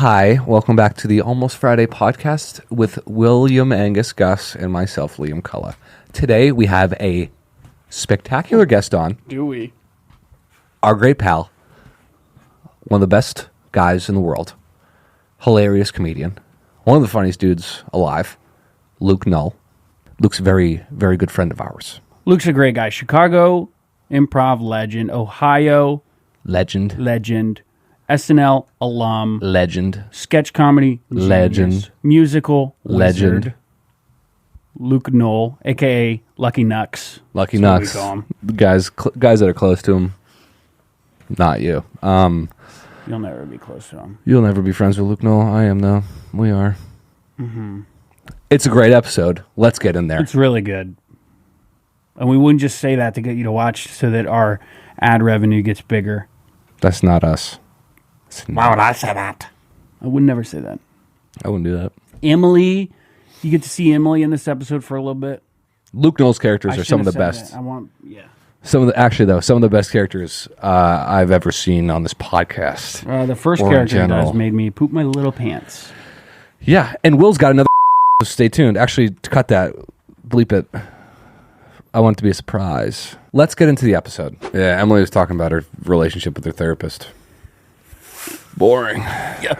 Hi, welcome back to the Almost Friday podcast with William Angus Gus and myself, Liam Cullen. Today we have a spectacular guest on. Do we? Our great pal, one of the best guys in the world, hilarious comedian, one of the funniest dudes alive, Luke Null. Luke's a very, very good friend of ours. Luke's a great guy. Chicago improv legend, Ohio Legend. SNL alum, Legend. sketch comedy Legend. genius, musical Legend. wizard. Luke Null, a.k.a. Lucky Nux. Lucky That's what Nux. we call him. Guys that are close to him. Not you. You'll never be close to him. You'll never be friends with Luke Null. I am, though. We are. Mm-hmm. It's a great episode. Let's get in there. It's really good. And we wouldn't just say that to get you to watch so that our ad revenue gets bigger. That's not us. Why would I say that? I would never say that. I wouldn't do that. Emily, you get to see Emily in this episode for a little bit. Luke Null's characters are some of the shouldn't have best. said that. Some of the best characters I've ever seen on this podcast. The first Or in character he general. does made me poop my little pants. Yeah, and Will's got another. So stay tuned. Actually, to cut that, bleep it. I want it to be a surprise. Let's get into the episode. Yeah, Emily was talking about her relationship with her therapist. Boring. Yeah.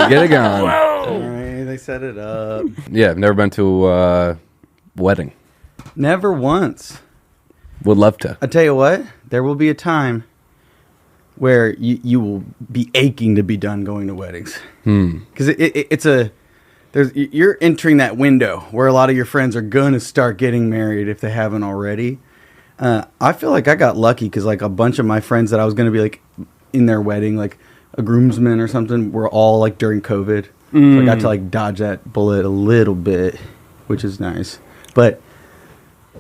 Get it going. All right, they set it up. Yeah, I've never been to a wedding. Never once. Would love to. I tell you what, there will be a time where you will be aching to be done going to weddings. Because you're entering that window where a lot of your friends are going to start getting married if they haven't already. I feel like I got lucky because like a bunch of my friends that I was going to be like in their wedding, like a groomsman or something, were all like during COVID. So I got to like dodge that bullet a little bit, which is nice. But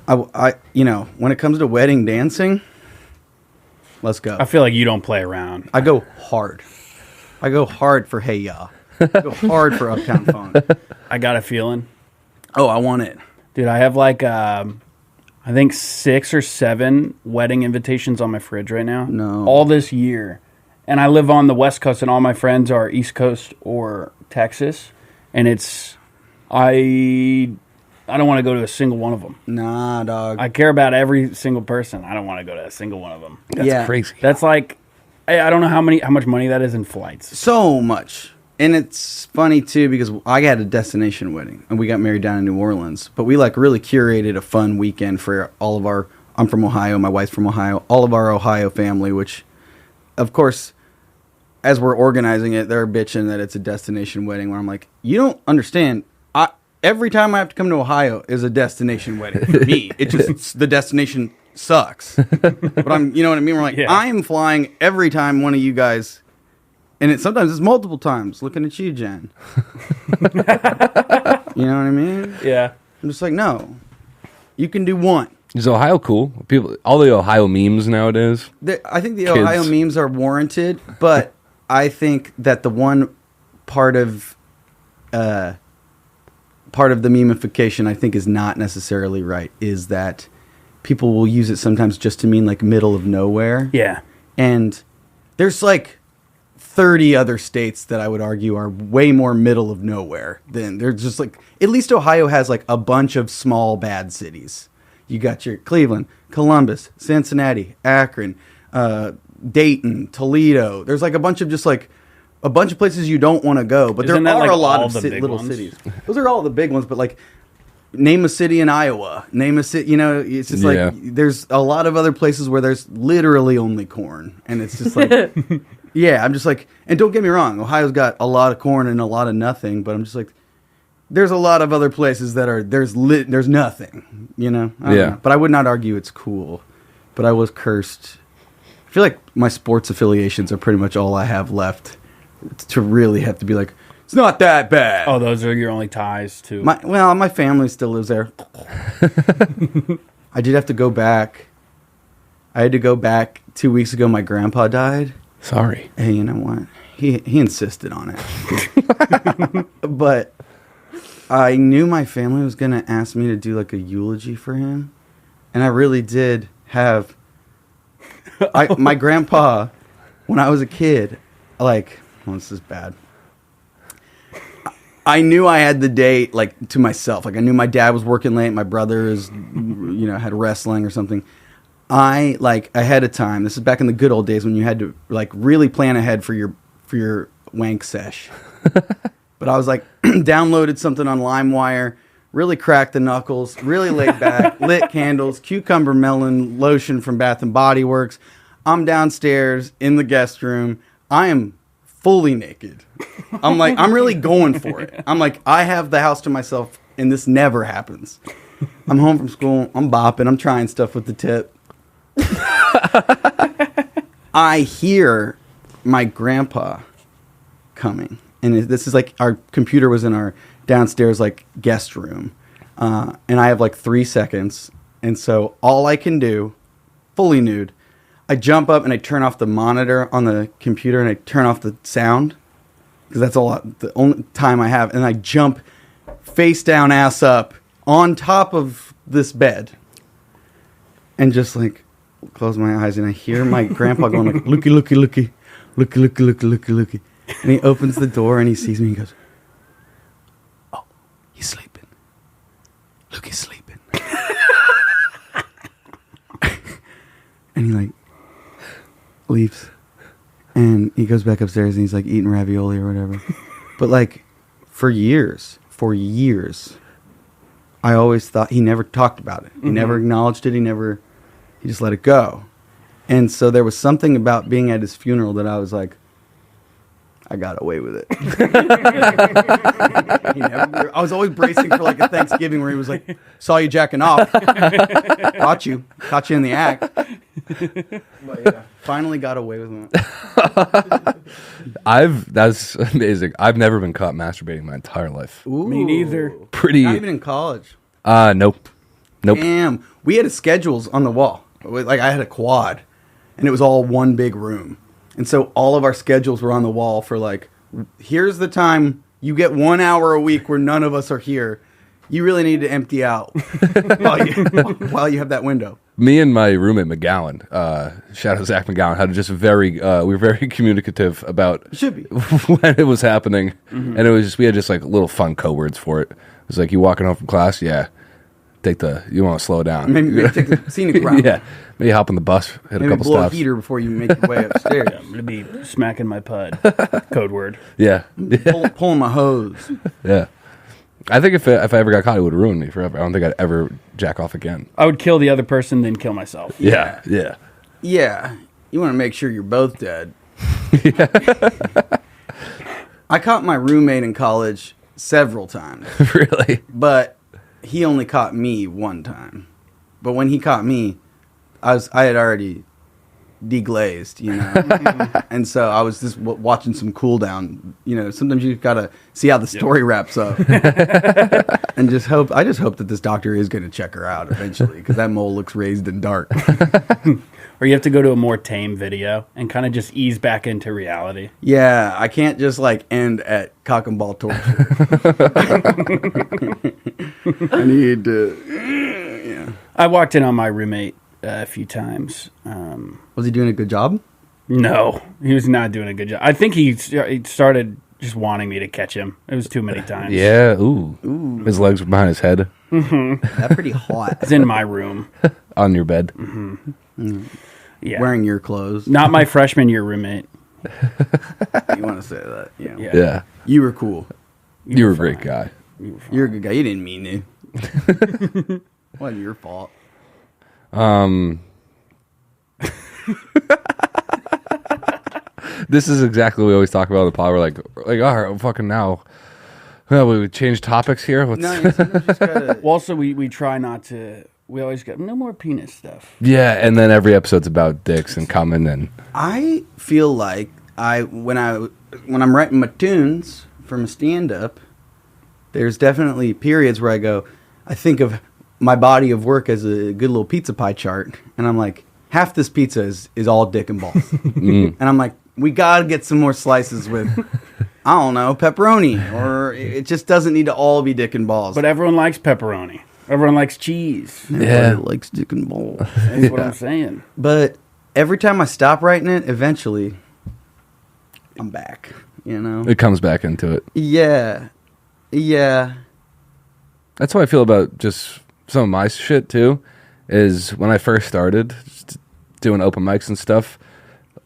I when it comes to wedding dancing, let's go. I feel like you don't play around. I go hard. I go hard for Hey Ya. I go hard for Uptown Funk. I got a feeling. Oh, I want it. Dude, I have like, I think 6 or 7 wedding invitations on my fridge right now. No. All this year. And I live on the West Coast, and all my friends are East Coast or Texas. And I don't want to go to a single one of them. Nah, dog. I care about every single person. I don't want to go to a single one of them. That's crazy. That's like, I don't know how much money that is in flights. So much. And it's funny, too, because I had a destination wedding, and we got married down in New Orleans. But we, like, really curated a fun weekend for all of our... I'm from Ohio, my wife's from Ohio. All of our Ohio family, which, of course, as we're organizing it, they're bitching that it's a destination wedding, where I'm like, you don't understand. Every time I have to come to Ohio is a destination wedding for me. It just... the destination sucks. But I'm... You know what I mean? We're like, Yeah. I'm flying every time one of you guys... And sometimes it's multiple times. Looking at you, Jen. You know what I mean? Yeah. I'm just like, no. You can do one. Is Ohio cool? People, all the Ohio memes nowadays. I think the Kids. Ohio memes are warranted, but I think that the one part of the memification I think is not necessarily right is that people will use it sometimes just to mean like middle of nowhere. Yeah. And there's like 30 other states that I would argue are way more middle of nowhere than they're just like, at least Ohio has like a bunch of small bad cities. You got your Cleveland, Columbus, Cincinnati, Akron, Dayton, Toledo. There's like a bunch of just like a bunch of places you don't want to go, but Isn't there that, are like, a lot all of the big little ones? cities. Those are all the big ones, but like name a city in Iowa, name a city, it's just Yeah. like there's a lot of other places where there's literally only corn, and it's just like yeah, I'm just like, and don't get me wrong, Ohio's got a lot of corn and a lot of nothing, but I'm just like, there's a lot of other places that are there's nothing, I don't know. But I would not argue it's cool, but I was cursed. I feel like my sports affiliations are pretty much all I have left to really have to be like, it's not that bad. Oh, those are your only ties to... My family still lives there. I did have to go back. I had to go back 2 weeks ago. My grandpa died. Sorry. Hey, you know what? He insisted on it. But I knew my family was going to ask me to do like a eulogy for him. And I really did have... my grandpa, when I was a kid, like... well, this is bad. I knew I had the day like to myself. Like I knew my dad was working late. My brother is, had wrestling or something. I like ahead of time. This is back in the good old days when you had to like really plan ahead for your wank sesh. But I was like downloaded something on LimeWire, really cracked the knuckles, really laid back, lit candles, cucumber melon lotion from Bath and Body Works. I'm downstairs in the guest room. I am fully naked. I'm like, I'm really going for it. I'm like, I have the house to myself, and this never happens. I'm home from school. I'm bopping. I'm trying stuff with the tip. I hear my grandpa coming. And this is like, our computer was in our downstairs, like, guest room. And I have, like, 3 seconds. And so all I can do, fully nude, I jump up and I turn off the monitor on the computer and I turn off the sound. Because that's the only time I have. And I jump face down, ass up, on top of this bed. And just, like, close my eyes. And I hear my grandpa going, like, looky, looky, looky. Looky, looky, looky, looky, looky. And he opens the door and he sees me and he goes, oh, he's sleeping. Look, he's sleeping. And he like leaves and he goes back upstairs and he's like eating ravioli or whatever. But like for years, I always thought he never talked about it. He never acknowledged it. He just let it go. And so there was something about being at his funeral that I was like, I got away with it. I was always bracing for like a Thanksgiving where he was like, saw you jacking off. Caught you in the act. But yeah, finally got away with it. That's amazing. I've never been caught masturbating my entire life. Ooh. Me neither. Pretty. Not even in college. Nope. Damn. We had schedules on the wall. Like I had a quad and it was all one big room. And so all of our schedules were on the wall for like, here's the time you get 1 hour a week where none of us are here. You really need to empty out while you have that window. Me and my roommate McGowan, shout out Zach McGowan, had just we were very communicative about Should be. when it was happening. And it was just, we had just like little fun code words for it. It was like, you walking home from class? Yeah. You want to slow down. Maybe take the scenic route. Yeah. Maybe hop on the bus, hit a couple blow stops. a heater before you make your way upstairs. I'm going to be smacking my pud. Code word. Yeah. Pulling my hose. Yeah. I think if I ever got caught, it would ruin me forever. I don't think I'd ever jack off again. I would kill the other person, then kill myself. Yeah. Yeah. You want to make sure you're both dead. I caught my roommate in college several times. Really? But he only caught me one time. But when he caught me, I had already deglazed, and so I was just watching some cool down. Sometimes you gotta see how the story wraps up, and I just hope that this doctor is going to check her out eventually because that mole looks raised and dark. Or you have to go to a more tame video and kind of just ease back into reality. Yeah, I can't just like end at cock and ball torture. I need to. Yeah. I walked in on my roommate a few times. Was he doing a good job? No, he was not doing a good job. I think he started just wanting me to catch him. It was too many times. Yeah. Ooh. His legs were behind his head. That's pretty hot. It's in my room. On your bed. Yeah. Wearing your clothes. Not my freshman year roommate. You want to say that? Yeah. Yeah. You were cool. You were a great guy. You're a good guy. You didn't mean to. Wasn't your fault. This is exactly what we always talk about on the pod. We're like, all right, fucking now. Well, we would change topics here. No, you sometimes just gotta. Well, also, we try not to. We always go, no more penis stuff. Yeah, and then every episode's about dicks and coming and. I feel like when I'm writing my tunes for my stand-up, there's definitely periods where I think of my body of work as a good little pizza pie chart, and I'm like, half this pizza is all dick and balls, and I'm like, we gotta get some more slices with, I don't know, pepperoni, or it just doesn't need to all be dick and balls. But everyone likes pepperoni. Everyone likes cheese. Everybody likes dick and balls. That's what I'm saying. But every time I stop writing it, eventually, I'm back. you know? It comes back into it. Yeah. Yeah. That's how I feel about just some of my shit too. Is when I first started doing open mics and stuff,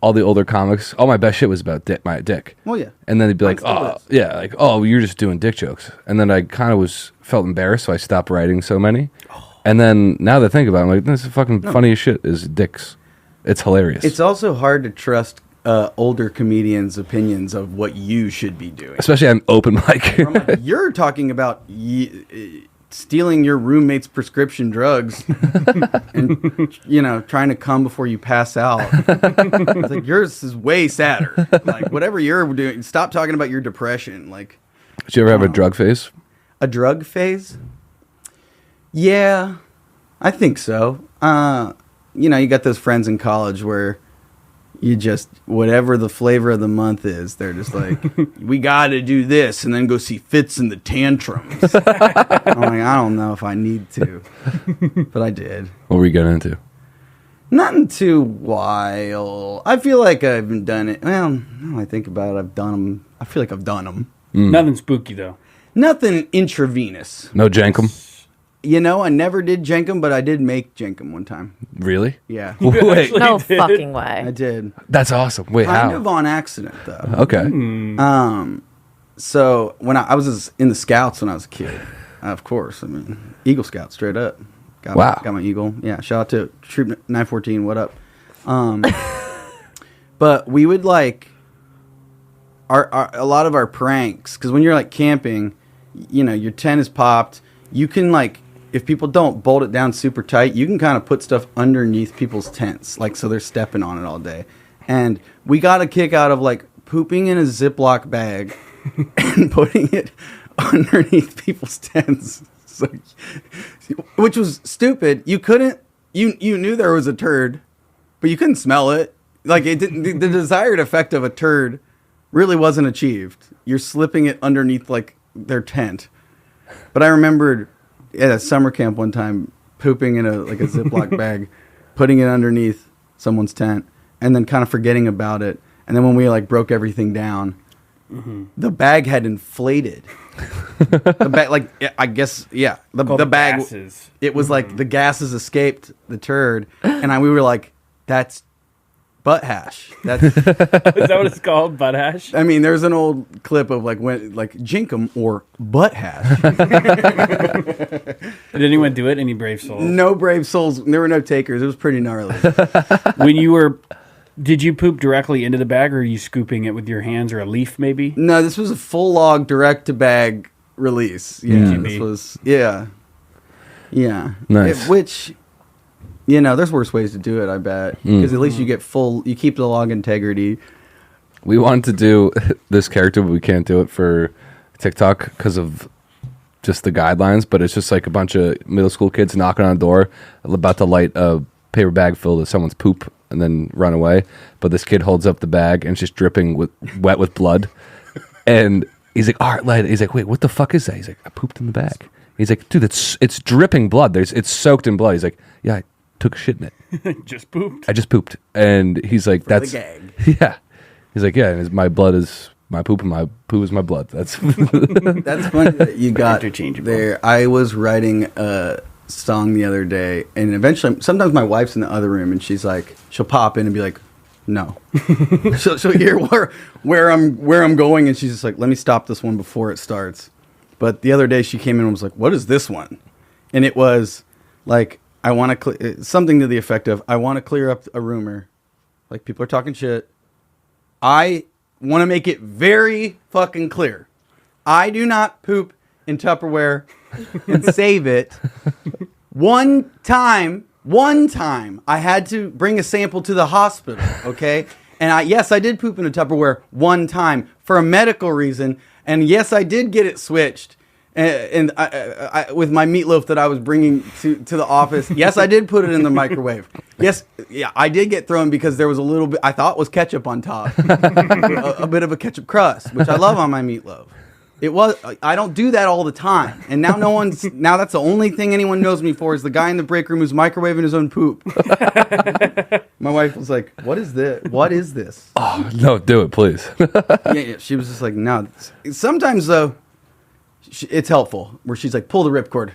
all the older comics, all my best shit was about my dick. Well, yeah. And then they'd be like, Mine still "Oh, is. yeah, like, oh, you're just doing dick jokes." And then I kind of felt embarrassed, so I stopped writing so many. And then now that I think about it, I'm like, this is fucking funny as shit. Is dicks? It's hilarious. It's also hard to trust older comedians' opinions of what you should be doing. Especially on open mic. I'm like, you're talking about stealing your roommate's prescription drugs and, you know, trying to come before you pass out. It's like, yours is way sadder. Like, whatever you're doing, stop talking about your depression. Like, Did you ever have a drug phase? a drug phase? Yeah, I think so. You know, you got those friends in college where you just, whatever the flavor of the month is, they're just like, we got to do this and then go see Fitz and the Tantrums. I'm like, I don't know if I need to, but I did. What were you getting into? Nothing too wild. I feel like I've done it. Well, now I think about it, I've done them. I feel like I've done them. Nothing spooky though. Nothing intravenous. No jenkem? You know, I never did jenkem, but I did make jenkem one time. Really? Yeah, Wait, No did. fucking I way. did. that's awesome. Wait, Kind how? of on accident, though. Okay. So when I was in the Scouts when I was a kid, of course, I mean, Eagle Scout straight up. Got got my Eagle. Yeah, shout out to Troop 914. What up? But we would like a lot of our pranks, because when you're like camping, you know, your tent is popped. You can like, if people don't bolt it down super tight, you can kind of put stuff underneath people's tents, like so they're stepping on it all day. And we got a kick out of like pooping in a Ziploc bag and putting it underneath people's tents. So, which was stupid. You couldn't, you knew there was a turd, but you couldn't smell it. Like it didn't, the desired effect of a turd really wasn't achieved. You're slipping it underneath like their tent. But I remembered at a summer camp one time pooping in a Ziploc bag, putting it underneath someone's tent, and then kind of forgetting about it. And then when we like broke everything down, the bag had inflated. The bag, like, I guess, yeah, the bag. Gases. It was like the gases escaped the turd, and we were like, "That's butt hash." That's. Is that what it's called? Butt hash? I mean, there's an old clip of like when like jenkem or butt hash. Did anyone do it? Any brave souls? No brave souls. There were no takers. It was pretty gnarly. When you were, did you poop directly into the bag, or are you scooping it with your hands or a leaf maybe? No, this was a full log direct to bag release. Yeah, this was yeah. Nice. Which, you know, there's worse ways to do it, I bet, because at least you get you keep the log integrity. We wanted to do this character, but we can't do it for TikTok because of just the guidelines. But it's just like a bunch of middle school kids knocking on a door, about to light a paper bag filled with someone's poop and then run away. But this kid holds up the bag and it's just dripping wet with blood. And he's like, "All right, light it." He's like, "Wait, what the fuck is that?" He's like, "I pooped in the bag." He's like, "Dude, it's dripping blood. It's soaked in blood." He's like, "Yeah, I took a shit in it. Just pooped. I just pooped." And he's like, "That's the gag. Yeah." He's like, "Yeah, and my blood is my poop, and my poo is my blood." That's That's funny that you got Interchangeable. there. I was writing a song the other day, and eventually, sometimes my wife's in the other room, and she's like, she'll pop in and be like, "No." she'll hear where I'm going, and she's just like, "Let me stop this one before it starts." But the other day, she came in and was like, "What is this one?" And it was like, I want to something to the effect of, "I want to clear up a rumor, like people are talking shit. I want to make it very fucking clear. I do not poop in Tupperware and save it. One time, I had to bring a sample to the hospital, okay? And yes, I did poop in a Tupperware one time for a medical reason. And yes, I did get it switched. And I, with my meatloaf that I was bringing to the office, yes, I did put it in the microwave. Yes, yeah, I did get thrown because there was a little bit, I thought was ketchup on top. a bit of a ketchup crust, which I love on my meatloaf. It was. I don't do that all the time, and now now that's the only thing anyone knows me for is the guy in the break room who's microwaving his own poop. My wife was like, "What is this? What is this?" Oh, no, do it, please. Yeah. She was just like, "No." Sometimes though, it's helpful where she's like, "Pull the ripcord.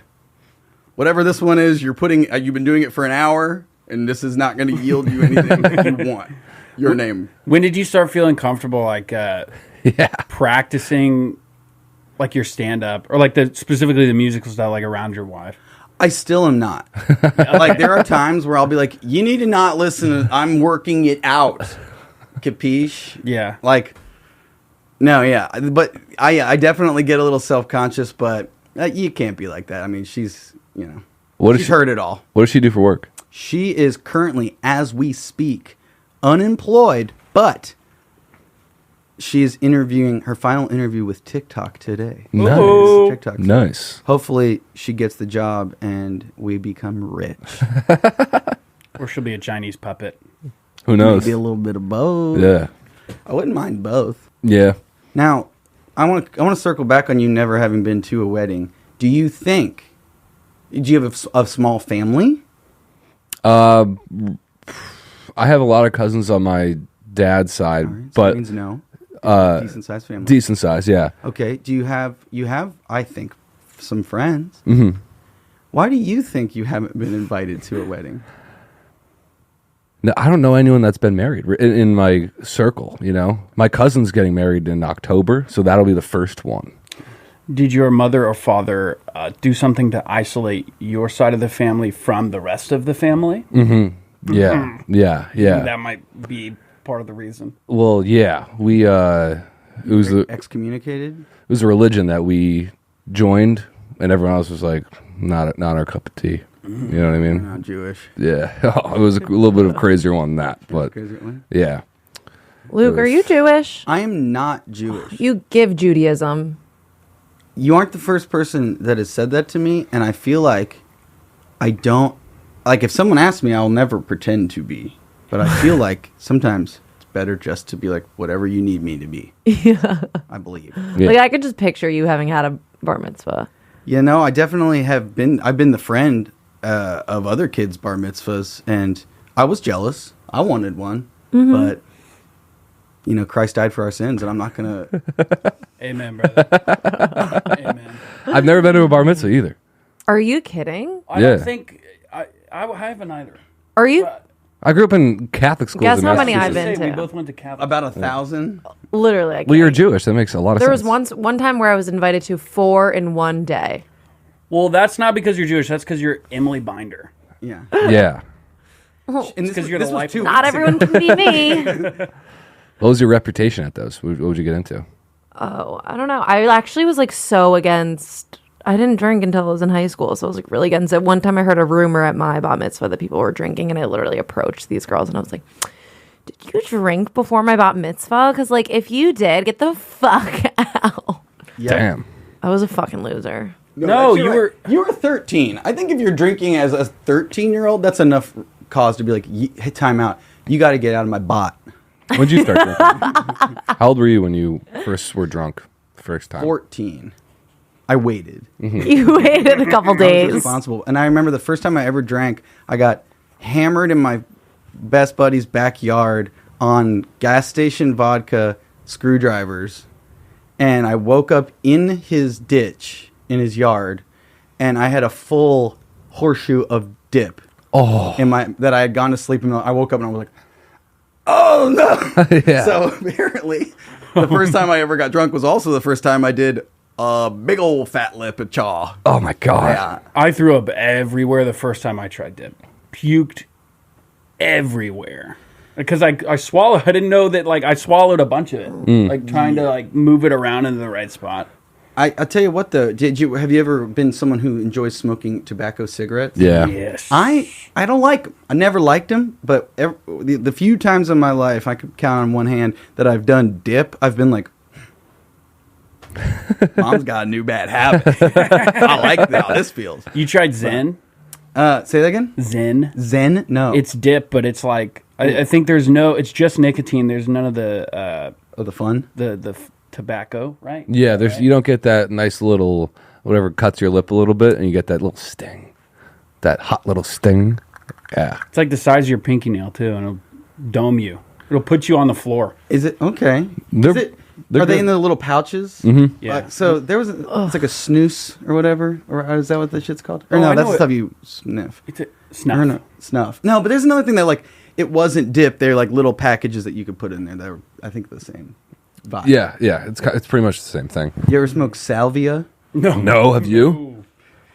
Whatever this one is, you've been doing it for an hour, and this is not going to yield you anything that you want." Your name. When did you start feeling comfortable, like practicing, like your stand up, or like specifically the musical style, like around your wife? I still am not. Like there are times where I'll be like, "You need to not listen. I'm working it out." Capiche? Yeah. Like, no, yeah, but I definitely get a little self conscious, but you can't be like that. I mean, she's she's heard it all. What does she do for work? She is currently, as we speak, unemployed, but she is interviewing her final interview with TikTok today. Nice. TikTok. Nice. Hopefully, she gets the job and we become rich. Or she'll be a Chinese puppet. Who knows? Maybe a little bit of both. Yeah. I wouldn't mind both. Yeah. Now, I want to circle back on you never having been to a wedding. Do you have a small family? I have a lot of cousins on my dad's side, All right, so but that means no. Decent sized family. decent size, yeah. Okay. Do you have I think some friends? Mm-hmm. Why do you think you haven't been invited to a wedding? No, I don't know anyone that's been married in my circle. My cousin's getting married in October, so that'll be the first one. Did your mother or father do something to isolate your side of the family from the rest of the family? Mm-hmm. Yeah, yeah. That might be part of the reason. Well, yeah, we it was Excommunicated? It was a religion that we joined, and everyone else was like, not our cup of tea. You know what I mean? We're not Jewish. Yeah, it was a little bit of a crazier one than that, but yeah. Luke, are you Jewish? I am not Jewish. You give Judaism. You aren't the first person that has said that to me, and I feel like I don't... Like, if someone asks me, I'll never pretend to be. But I feel like sometimes it's better just to be like, whatever you need me to be. Yeah. I believe. Yeah. Like, I could just picture you having had a bar mitzvah. I definitely have been... I've been the friend of other kids' bar mitzvahs, and I was jealous. I wanted one, but... Christ died for our sins, and I'm not going to... Amen, brother. Amen. I've never been to a bar mitzvah either. Are you kidding? I don't think... I haven't either. Are you? I grew up in Catholic schools. Guess in how many I've Massachusetts. been We to? both went to Catholic. About 1,000? Literally. I Well, you're can't. Jewish. That makes a lot of There sense. was one time where I was invited to 4 in one day. Well, that's not because you're Jewish. That's because you're Emily Binder. Yeah. Yeah. And this 'cause you're this the was life- 2 Not weeks everyone ago. can be me. What was your reputation at those? What would you get into? Oh, I don't know. I actually was like so against. I didn't drink until I was in high school, so I was like really against it. One time I heard a rumor at my bat mitzvah that people were drinking, and I literally approached these girls and I was like, "Did you drink before my bat mitzvah? Because like if you did, get the fuck out." Yeah. Damn. I was a fucking loser. No, that's- you you were 13. I think if you're drinking as a 13-year-old, that's enough cause to be like, hey, time out. You got to get out of my bot. When did you start drinking? How old were you when you first were drunk? First time. 14. I waited. You waited a couple I was days. responsible. And I remember the first time I ever drank, I got hammered in my best buddy's backyard on gas station vodka screwdrivers. And I woke up in his ditch in his yard, and I had a full horseshoe of dip that I had gone to sleep in. I woke up and I was like, oh no. Yeah. So apparently the first time I ever got drunk was also the first time I did a big old fat lip at chaw. Oh my god. Yeah. I threw up everywhere the first time I tried dip. Puked everywhere. Because I swallowed. I didn't know that, like, I swallowed a bunch of it. Like, trying to, like, move it around into the right spot. I'll tell you what, though. Have you ever been someone who enjoys smoking tobacco cigarettes? Yeah. Yes. I don't like them. I never liked them, but the few times in my life I could count on one hand that I've done dip, I've been like, Mom's got a new bad habit. I like how this feels. You tried Zen? Say that again? Zen? Zen? No. It's dip, but it's like, I think there's no, it's just nicotine. There's none of the, the fun? the tobacco, right? Yeah, you don't get that nice little whatever cuts your lip a little bit, and you get that little sting, that hot little sting. Yeah, It's like the size of your pinky nail too, and it'll dome you. It'll put you on the floor. Is it okay? They're- Is it? they're Are they good. in the little pouches? Yeah. So there was it's like a snooze or whatever, or is that what that shit's called? Or Oh, no, I that's know the it. stuff you sniff. It's a snuff. Or no, snuff. No, but there's another thing that like it wasn't dip. They're like little packages that you could put in there that were I think the same vibe. yeah. It's pretty much the same thing. You ever smoke salvia? No, have you?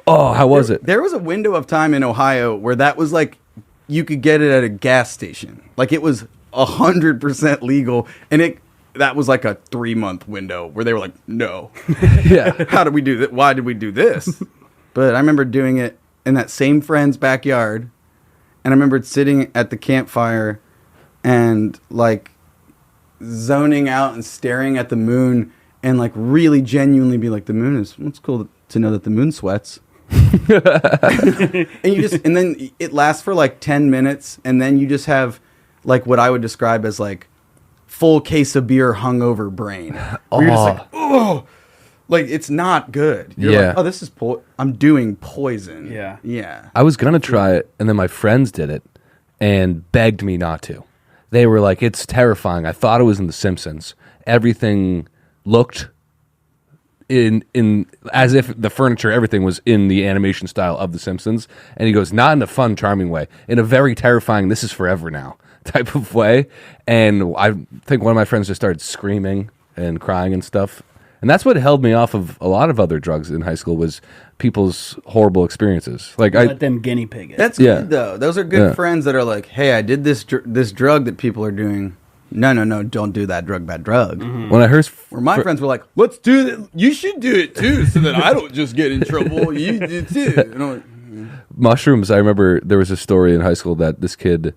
Oh, how was it? There was a window of time in Ohio where that was like you could get it at a gas station. Like it was 100% legal, and that was like a 3-month window where they were like, no, Yeah, how did we do that? Why did we do this? But I remember doing it in that same friend's backyard, and I remembered sitting at the campfire and like zoning out and staring at the moon and like really genuinely be like, the moon is, it's cool to know that the moon sweats. and then it lasts for like 10 minutes, and then you just have like what I would describe as like full case of beer hungover brain. Where you're just like, oh, like it's not good. You're Yeah. like, oh, this is I'm doing poison. Yeah. Yeah. I was gonna try it, and then my friends did it and begged me not to. They were like, "It's terrifying." I thought it was in The Simpsons. Everything looked in as if the furniture, everything was in the animation style of The Simpsons. And he goes, not in a fun, charming way, in a very terrifying, this is forever now type of way. And I think one of my friends just started screaming and crying and stuff. And that's what held me off of a lot of other drugs in high school was people's horrible experiences. Like Let them guinea pig it. That's Yeah. good though. Those are good Yeah. friends that are like, hey, I did this drug that people are doing. No, don't do that drug, bad drug. when I heard Where my friends were like, let's do it. You should do it too, so that I don't just get in trouble. You do too. And I'm like, mushrooms, I remember there was a story in high school that this kid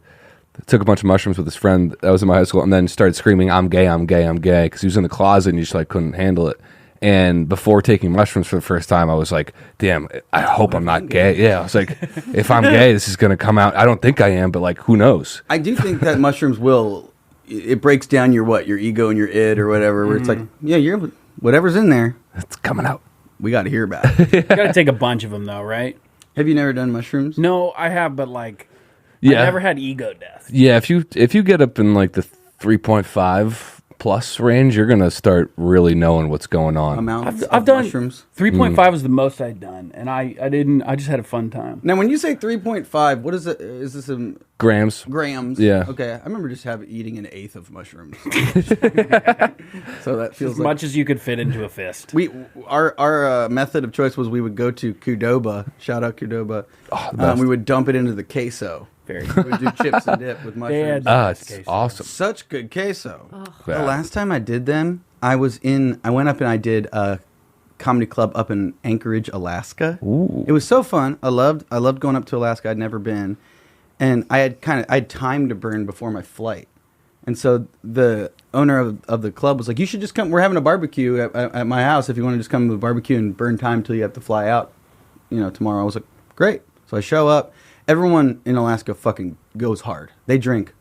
took a bunch of mushrooms with his friend that was in my high school and then started screaming, I'm gay, I'm gay, I'm gay, because he was in the closet and he just like couldn't handle it. And before taking mushrooms for the first time, I was like, damn, I hope I'm not gay. Yeah, I was like, if I'm gay, this is going to come out. I don't think I am, but like, who knows? I do think that mushrooms it breaks down your ego and your id or whatever, where it's like, yeah, you're whatever's in there, It's coming out. we got to hear about it. You gotta take a bunch of them though, right? Have you never done mushrooms? No, I have, but like, Yeah. I never had ego death. Yeah, if you get up in like the 3.5 plus range, you're going to start really knowing what's going on. Amounts I've of done mushrooms. 3.5 was the most I'd done, and I didn't. I just had a fun time. Now, when you say 3.5, what is it? Is this in Grams. grams? Yeah. Okay, I remember just eating an eighth of mushrooms. So that feels As like much as you could fit into a fist. our method of choice was we would go to Qdoba. Shout out Qdoba. Oh, the best. We would dump it into the queso. Very We would do chips and dip with mushrooms. It's Queso. awesome. Such good queso. Yeah. The last time I did them, I went up and I did a comedy club up in Anchorage, Alaska. Ooh. It was so fun. I loved going up to Alaska. I'd never been. And I had time to burn before my flight. And so the owner of the club was like, you should just come. We're having a barbecue at my house if you want to just come to the barbecue and burn time till you have to fly out, tomorrow. I was like, great. So I show up. Everyone in Alaska fucking goes hard. They drink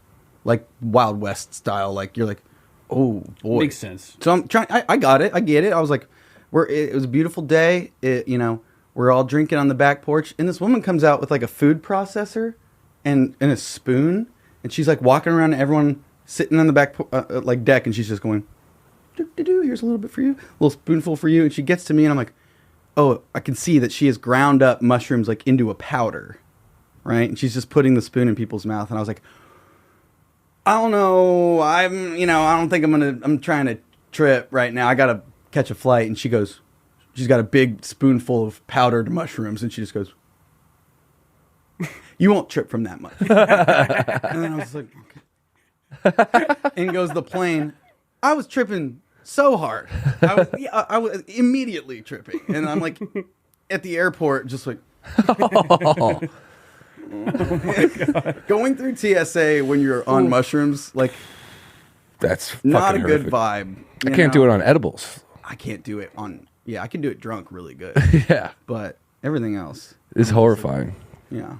like Wild West style. Like you're like, oh boy. Makes sense. So I'm trying. I got it. I get it. I was like, it was a beautiful day. We're all drinking on the back porch, and this woman comes out with like a food processor and a spoon, and she's like walking around to everyone sitting on the back like deck, and she's just going, do here's a little bit for you, a little spoonful for you, and she gets to me, and I'm like, oh, I can see that she has ground up mushrooms like into a powder, right? And she's just putting the spoon in people's mouth, and I was like, I don't know, I don't think I'm trying to trip right now. I gotta catch a flight. And she's got a big spoonful of powdered mushrooms, and she just goes, you won't trip from that much. And then I was like, okay. In goes the plane. I was tripping so hard. I was immediately tripping. And I'm like at the airport, just like, going through TSA when you're on mushrooms, like That's fucking not a good horrific. vibe. I can't do it on edibles. I can't do it on. Yeah, I can do it drunk really good, Yeah. but everything else, It's horrifying. yeah.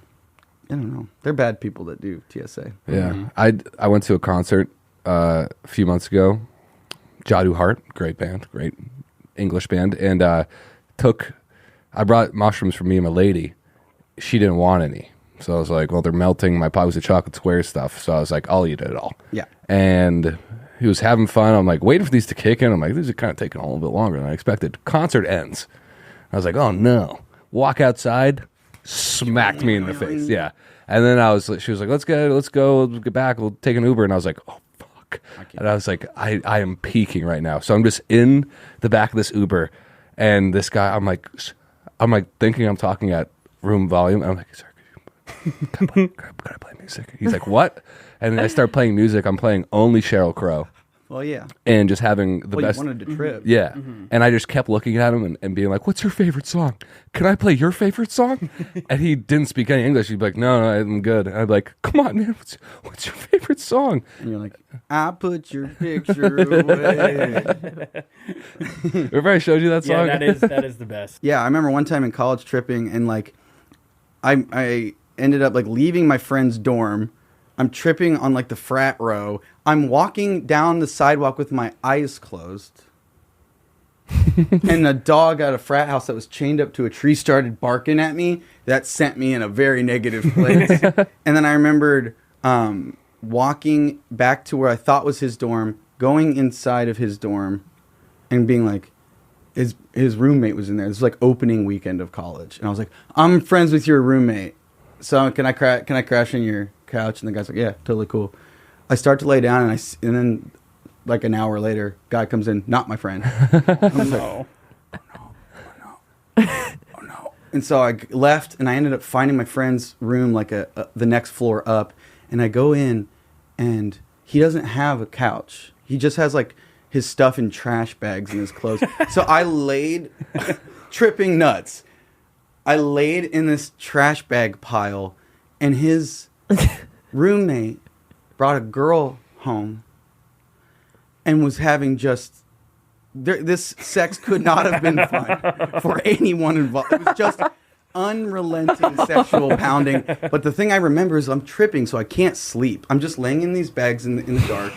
I don't know. They're bad people that do TSA. Yeah. I went to a concert a few months ago. Jadu Heart, great band, great English band, and I brought mushrooms for me and my lady. She didn't want any. So I was like, well, they're melting. My pot was the chocolate square stuff. So I was like, I'll eat it all. Yeah. And he was having fun. I'm like, waiting for these to kick in. I'm like, these are kind of taking a little bit longer than I expected. Concert ends. I was like, oh no. Walk outside, smacked me in the face. Yeah. And then she was like, let's go get back. We'll take an Uber. And I was like, oh, fuck. And I was like, I am peaking right now. So I'm just in the back of this Uber. And this guy, I'm like thinking I'm talking at room volume. And I'm like, sir, could I play music? He's like, what? And then I start playing music. I'm playing only Sheryl Crow. Well, yeah. And just having the best. You wanted to trip. Yeah. And I just kept looking at him and being like, what's your favorite song? Can I play your favorite song? And he didn't speak any English. He'd be like, no, I'm good. And I'd be like, come on, man. What's your favorite song? And you're like, I put your picture away. Remember I showed you that song? Yeah, that is the best. Yeah, I remember one time in college tripping, and like, I ended up like leaving my friend's dorm. I'm tripping on like the frat row. I'm walking down the sidewalk with my eyes closed. And a dog at a frat house that was chained up to a tree started barking at me. That sent me in a very negative place. And then I remembered walking back to where I thought was his dorm, going inside of his dorm, and being like, his roommate was in there. This was like opening weekend of college. And I was like, I'm friends with your roommate. So can I crash in your couch? And the guy's like, yeah, totally cool. I start to lay down, and then like an hour later, guy comes in, not my friend. I'm like, oh no. And so I left, and I ended up finding my friend's room like the next floor up, and I go in, and he doesn't have a couch. He just has like his stuff in trash bags and his clothes. So I laid, tripping nuts. I laid in this trash bag pile, and his roommate brought a girl home and was having just... this sex could not have been fun for anyone involved. It was just unrelenting sexual pounding. But the thing I remember is I'm tripping, so I can't sleep. I'm just laying in these bags in the dark,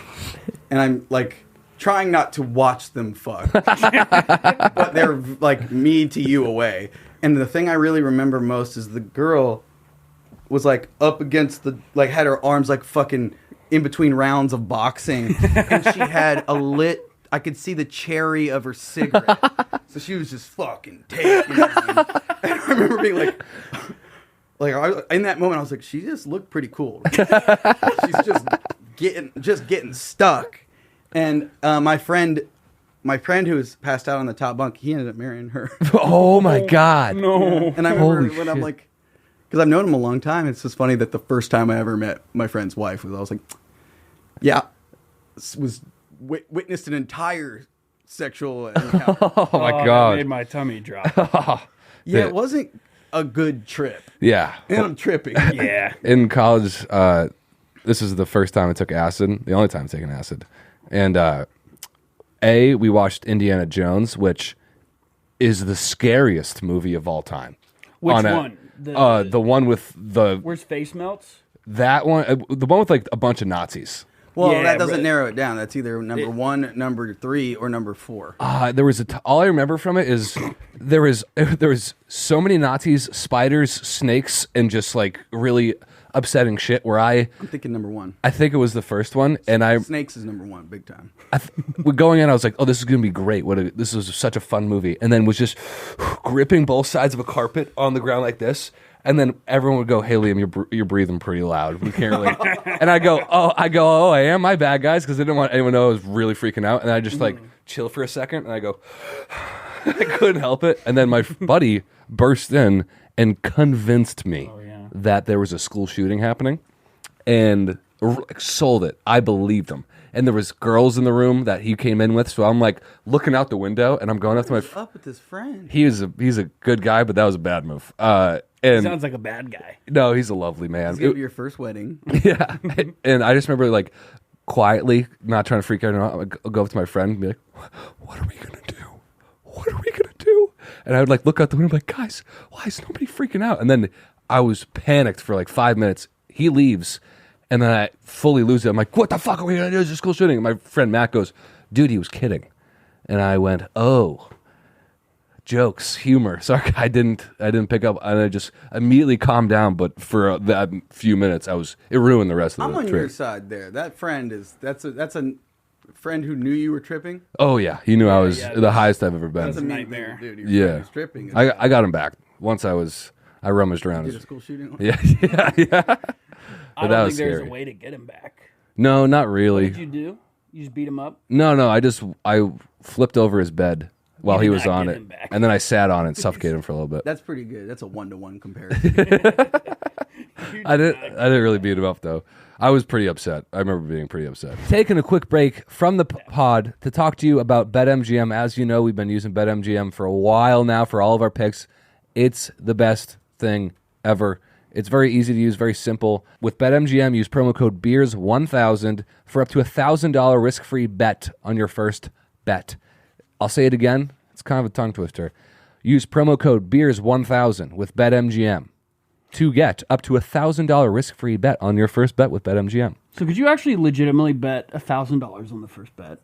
and I'm like... trying not to watch them fuck. But they're like me to you away. And the thing I really remember most is the girl was like up against like had her arms like fucking in between rounds of boxing. And she had I could see the cherry of her cigarette. So she was just fucking taking it. And I remember being like in that moment I was like, she just looked pretty cool. She's just getting stuck. And my friend who was passed out on the top bunk, he ended up marrying her. Oh my God. No. And I remember when I'm like, because I've known him a long time. It's just funny that the first time I ever met my friend's wife I was like, yeah, witnessed an entire sexual encounter. Oh my God. That made my tummy drop. Yeah, it wasn't a good trip. Yeah. And I'm tripping. Yeah. In college, this is the first time I took acid, the only time I've taken acid. And we watched Indiana Jones, which is the scariest movie of all time. Which one? The one with the... Where's face melts? That one, the one with like a bunch of Nazis. Well, Yeah, that doesn't right. narrow it down. That's either number 1, number 3, or number 4. There was all I remember from it is there was so many Nazis, spiders, snakes, and just like really upsetting shit. Where I'm thinking number 1. I think it was the first one, and Snakes is number 1, big time. going in, I was like, oh, this is gonna be great. This was such a fun movie, and then was just gripping both sides of a carpet on the ground like this. And then everyone would go, "Hey, Liam, you're breathing pretty loud. We can't really." And I go, "Oh, I am. My bad, guys," because I didn't want anyone to know I was really freaking out. And I just like chill for a second, and I go, I couldn't help it. And then my buddy burst in and convinced me that there was a school shooting happening, and sold it. I believed him. And there was girls in the room that he came in with, so I'm like looking out the window, and I'm going up to What's up with his friend? He's a good guy, but that was a bad move. And Sounds like a bad guy. no, he's a lovely man. It's gonna be your first wedding. Yeah, and I just remember like quietly, not trying to freak out. I'll go up to my friend and be like, "What are we gonna do? What are we gonna do?" And I would like look out the window, like, "Guys, why is nobody freaking out?" And then I was panicked for like 5 minutes. He leaves, and then I fully lose it. I'm like, "What the fuck are we gonna do? It's a school shooting." And my friend Matt goes, dude, he was kidding. And I went, oh, jokes, humor. Sorry, I didn't pick up, and I just immediately calmed down. But for that few minutes, it ruined the rest of the I'm on trip. your side there. That friend that's a friend who knew you were tripping. Oh yeah, he knew I was the highest I've ever been. That's a nightmare. nightmare, dude. Yeah, Friend was tripping. I got him back once. I rummaged around. Did a school shooting. Yeah. I don't think there's a way to get him back. No, not really. What did you do? You just beat him up? No. I flipped over his bed while You he did was not on get it, him back. and then I sat on it and suffocated him for a little bit. That's pretty good. That's a 1-to-1 comparison. I didn't really beat him up though. I was pretty upset. I remember being pretty upset. Taking a quick break from the pod to talk to you about BetMGM. As you know, we've been using BetMGM for a while now for all of our picks. It's the best thing ever. It's very easy to use, very simple. With BetMGM, use promo code BEERS1000 for up to $1,000 risk-free bet on your first bet. I'll say it again. It's kind of a tongue twister. Use promo code BEERS1000 with BetMGM to get up to $1,000 risk-free bet on your first bet with BetMGM. So could you actually legitimately bet $1,000 on the first bet,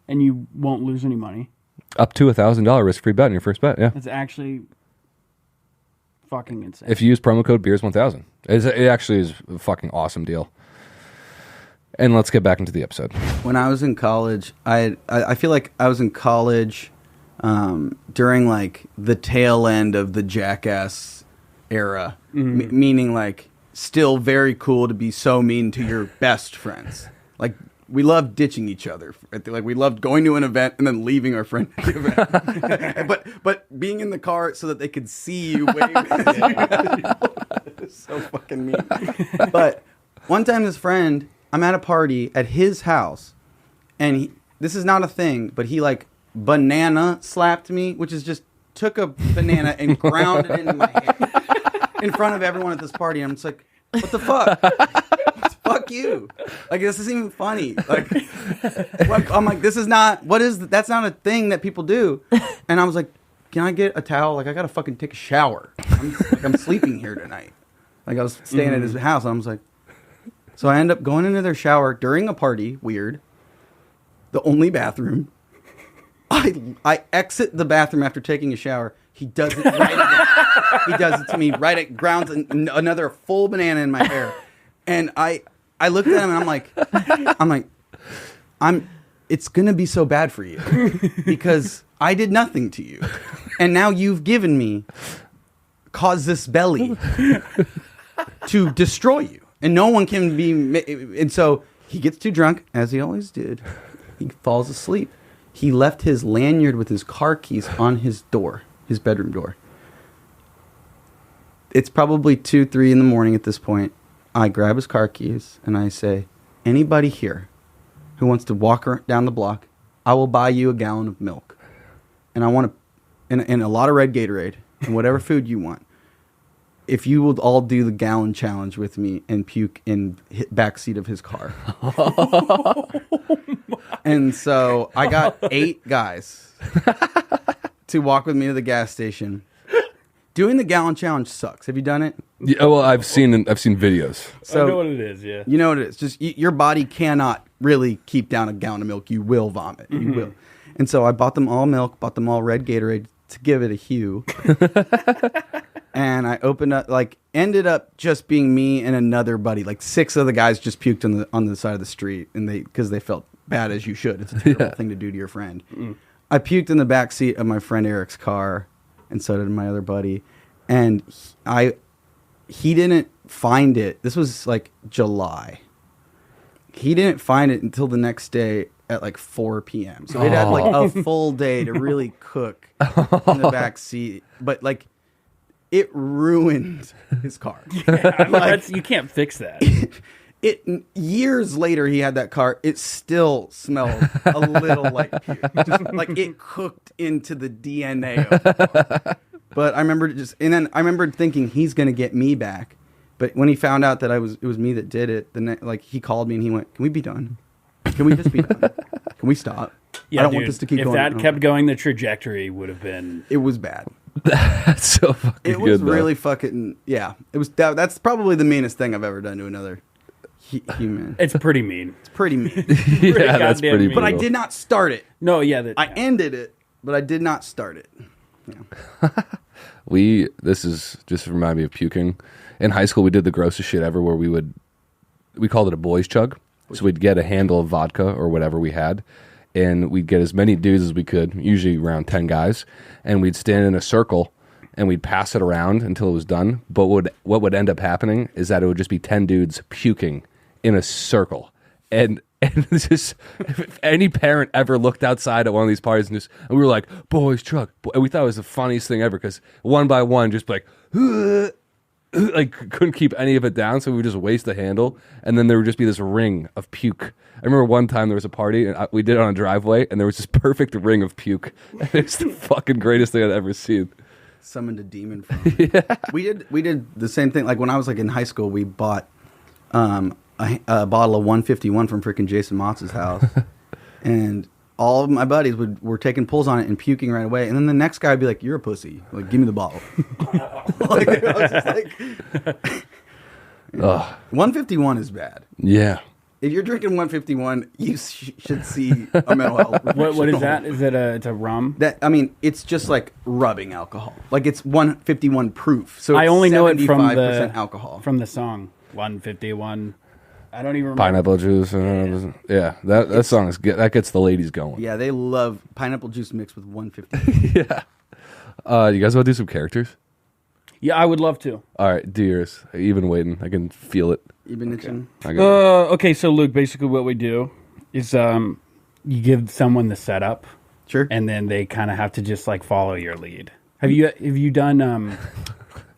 and you won't lose any money? Up to $1,000 risk-free bet on your first bet, yeah. It's actually fucking insane. If you use promo code BEERS1000. It actually is a fucking awesome deal. And let's get back into the episode. When I was in college, I feel like I was in college during like the tail end of the Jackass era, meaning like still very cool to be so mean to your best friends. Like we loved ditching each other. Like we loved going to an event and then leaving our friend at the event. but being in the car so that they could see you waving. So fucking mean. But one time this friend, I'm at a party at his house, and this is not a thing, but he like banana slapped me, which is just took a banana and ground it into my hand in front of everyone at this party. I'm just like, what the fuck? Fuck you. Like, this isn't even funny. Like, I'm like, this is not, that's not a thing that people do. And I was like, can I get a towel? Like, I gotta fucking take a shower. I'm sleeping here tonight. Like, I was staying at his house, and I was like, so I end up going into their shower during a party, weird, the only bathroom. I exit the bathroom after taking a shower. He does it right again. He does it to me right at grounds another full banana in my hair. And I looked at him and I'm like, it's going to be so bad for you because I did nothing to you. And now you've given me casus belli to destroy you. And no one can be, and so he gets too drunk, as he always did. He falls asleep. He left his lanyard with his car keys on his door, his bedroom door. It's probably 2, 3 in the morning at this point. I grab his car keys and I say, anybody here who wants to walk down the block, I will buy you a gallon of milk. And I want to, and a lot of red Gatorade and whatever food you want. If you will all do the gallon challenge with me and puke in the backseat of his car. And so I got 8 guys to walk with me to the gas station. Doing the gallon challenge sucks. Have you done it? Yeah, well, I've seen videos. So, I know what it is, yeah. You know what it is. Just your body cannot really keep down a gallon of milk. You will vomit. You will. And so I bought them all milk, bought them all red Gatorade to give it a hue. And I opened up, ended up just being me and another buddy. Like 6 of the guys just puked on the side of the street, and because they felt bad, as you should. It's a terrible thing to do to your friend. I puked in the back seat of my friend Eric's car, and so did my other buddy. And he didn't find it. This was like July. He didn't find it until the next day at 4 p.m. So it had a full day to really cook in the back seat. But it ruined his car. Yeah, you can't fix that. Years later, he had that car. It still smelled a little like puke. Just it cooked into the DNA of the car. But I remember and I remember thinking he's gonna get me back. But when he found out that it was me that did it, he called me and he went, "Can we be done? Can we just be done? Can we stop? Yeah, I don't want this to keep going." If that kept going, the trajectory would have been. It was bad. That's so fucking good. It was really fucking, yeah. It was. That's probably the meanest thing I've ever done to another human. It's pretty mean. It's pretty mean. Yeah, that's goddamn pretty mean. But I brutal. did not start it. No, yeah. I ended it, but I did not start it. This is just remind me of puking. In high school, we did the grossest shit ever where we called it a boys chug. So we'd get a handle of vodka or whatever we had, and we'd get as many dudes as we could, usually around 10 guys, and we'd stand in a circle and we'd pass it around until it was done. But what would end up happening is that it would just be 10 dudes puking in a circle. And it's just, if any parent ever looked outside at one of these parties and we were like, boys chug. And we thought it was the funniest thing ever because one by one, just like, like couldn't keep any of it down, so we would just waste the handle, and then there would just be this ring of puke. I remember one time there was a party, and we did it on a driveway, and there was this perfect ring of puke. And it's the fucking greatest thing I'd ever seen. Summoned a demon from it. We did the same thing. Like when I was like in high school, we bought a bottle of 151 from freaking Jason Motz's house, and all of my buddies were taking pulls on it and puking right away. And then the next guy would be like, "You're a pussy. Like, give me the bottle." Like, I was just like, 151 is bad. Yeah. If you're drinking 151, you should see a mental health. What is that? Is it it's a rum? It's just like rubbing alcohol. Like it's 151 proof. So I it's only know it from 75% alcohol. from the song 151. I don't even remember. Pineapple juice. Yeah, that song is that gets the ladies going. Yeah, they love pineapple juice mixed with 150. Yeah. You guys want to do some characters? Yeah, I would love to. All right, do yours. You've been waiting. I can feel it. You've been itching. Okay, so Luke, basically what we do is you give someone the setup, Sure. and then they kind of have to just like follow your lead. Have you done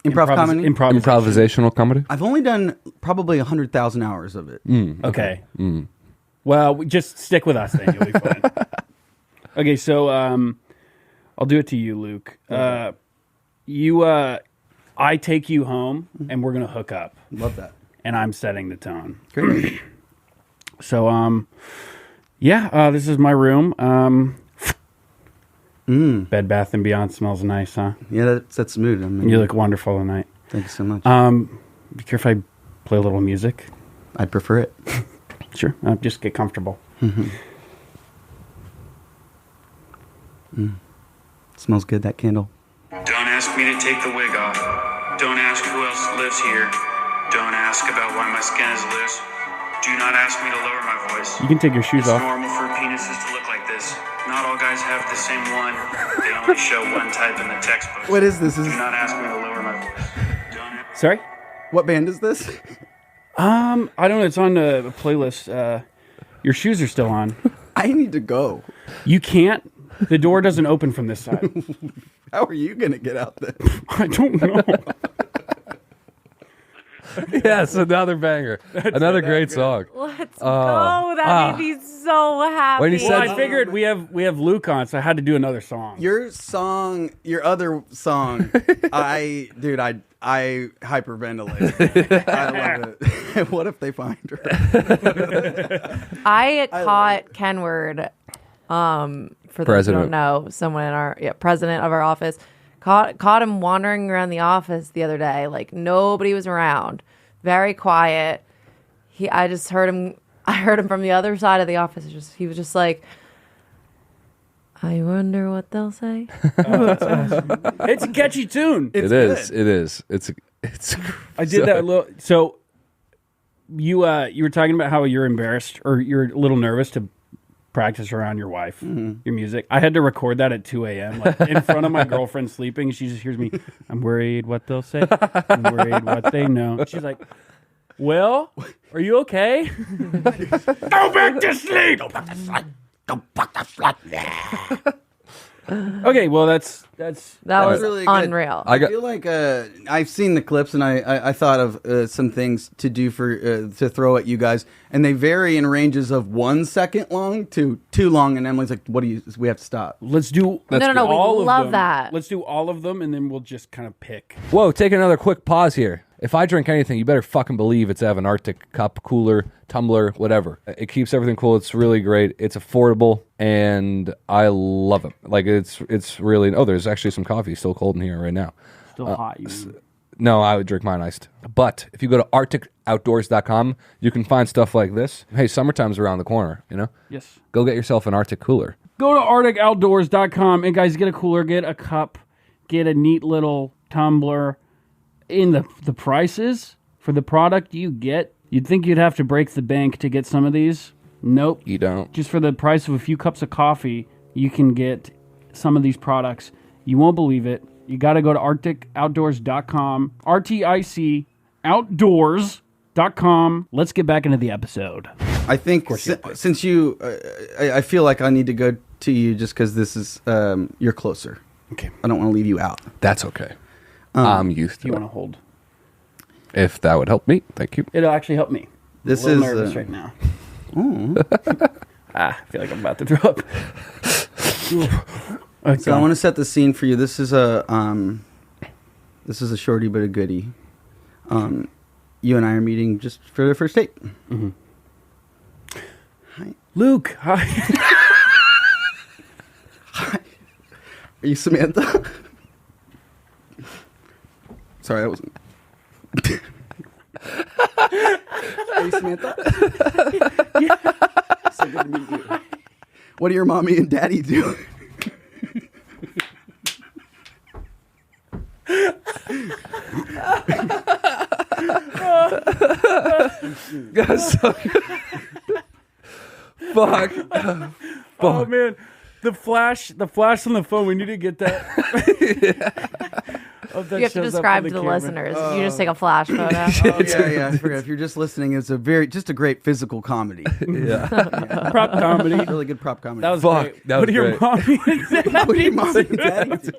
Improv comedy? Improvisational comedy? I've only done probably 100,000 hours of it. Okay. Well, just stick with us then. You'll be fine. Okay, so I'll do it to you, Luke. I take you home, and we're gonna hook up, Love that. and I'm setting the tone. Great. So, this is my room. Bed Bath and Beyond smells nice, huh? Yeah, that sets the mood. I mean, You look wonderful tonight. thank you so much. Be careful if I play a little music. I'd prefer it. Sure. Just get comfortable. Smells good, that candle. Don't ask me to take the wig off. Don't ask who else lives here. Don't ask about why my skin is loose. Do not ask me to lower my voice. You can take your shoes It's off. normal for penises to look like this. Not all guys have the same one. They only show one type in the textbook. What is this? Do not ask me to lower my voice. Don't Sorry? What band is this? I don't know. It's on the playlist. Your shoes are still on. I need to go. You can't. The door doesn't open from this side. How are you going to get out there? I don't know. Yes, another banger. Another great song. Let's go. That made me so happy. When he Well, said- I figured we have Luke on, so I had to do another song. Your other song, I hyperventilate. I love it. What if they find her? I caught Kenward, for those who President. don't know, someone in our president of our office caught him wandering around the office the other day, like nobody was around, very quiet. I just heard him. I heard him from the other side of the office. He was just like, I wonder what they'll say. It's a catchy tune. It is. It's I did that a little. So you were talking about how you're embarrassed or you're a little nervous to practice around your wife, your music. I had to record that at 2 a.m. like in front of my girlfriend sleeping. She just hears me. I'm worried what they'll say. I'm worried what they know. She's like, "Well, are you okay? Go back to sleep. Go back to sleep. Go back to sleep." Okay, well that's That was really good. unreal. I feel like I've seen the clips, and I thought of some things to do for to throw at you guys, and they vary in ranges of 1 second long to too long. And Emily's like, "What do you? We have to stop." Let's do. No, we all of love them. that. Let's do all of them, and then we'll just kind of pick. Whoa, take another quick pause here. If I drink anything, you better fucking believe it's have an Arctic cup, cooler, tumbler, whatever. It keeps everything cool. It's really great. It's affordable, and I love it. Like it's really. Oh, there's actually some coffee still cold in here right now. Still hot. You mean. No, I would drink mine iced. But if you go to arcticoutdoors.com, you can find stuff like this. Hey, summertime's around the corner, you know? Yes. Go get yourself an Arctic cooler. Go to arcticoutdoors.com and guys, get a cooler, get a cup, get a neat little tumbler. In the prices for the product you get, you'd think you'd have to break the bank to get some of these. Nope. You don't. Just for the price of a few cups of coffee, you can get some of these products. You won't believe it. You got to go to arcticoutdoors.com, RTIC outdoors.com. Let's get back into the episode. I think since you, I feel like I need to go to you just because this is, you're closer. Okay. I don't want to leave you out. That's okay. I'm used to You it. want to hold? If that would help me, thank you. It'll actually help me. This I'm a is little nervous right now. I feel like I'm about to throw up. Okay. So I want to set the scene for you. This is a shorty but a goodie. You and I are meeting just for the first date. Mm-hmm. Hi. Luke, hi. Hi. Are you Samantha? Sorry, I wasn't. Are you Samantha? Yeah. So good to meet you. What do your mommy and daddy do? Fuck. Oh man, the flash on the phone. We need to get that. Oh, that You have to shows up describe on to the camera. listeners. You just take a flash photo. Oh yeah. I forgot. If you're just listening, it's just a great physical comedy. Prop comedy. Really good prop comedy. That was Fuck, great. that What was do your great. mommy and what do your mommy and daddy do?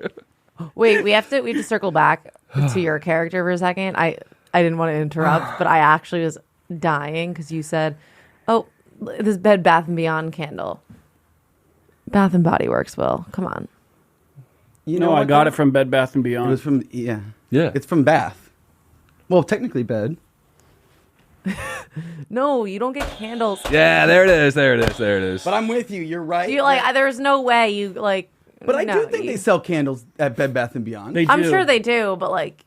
Wait, we have to circle back to your character for a second. I didn't want to interrupt, but I actually was dying because you said, "Oh, this Bed Bath and Beyond candle." Bath and Body Works, Will. Come on. You No, I what, got though? it from Bed Bath and It Beyond. was from yeah. Yeah. It's from Bath. Well, technically bed. No, you don't get candles. Yeah, there it is. There it is. There it is. But I'm with you. You're right. You there's no way you like. But I no, do think you- they sell candles at Bed Bath and Beyond. They I'm do. sure they do, but like,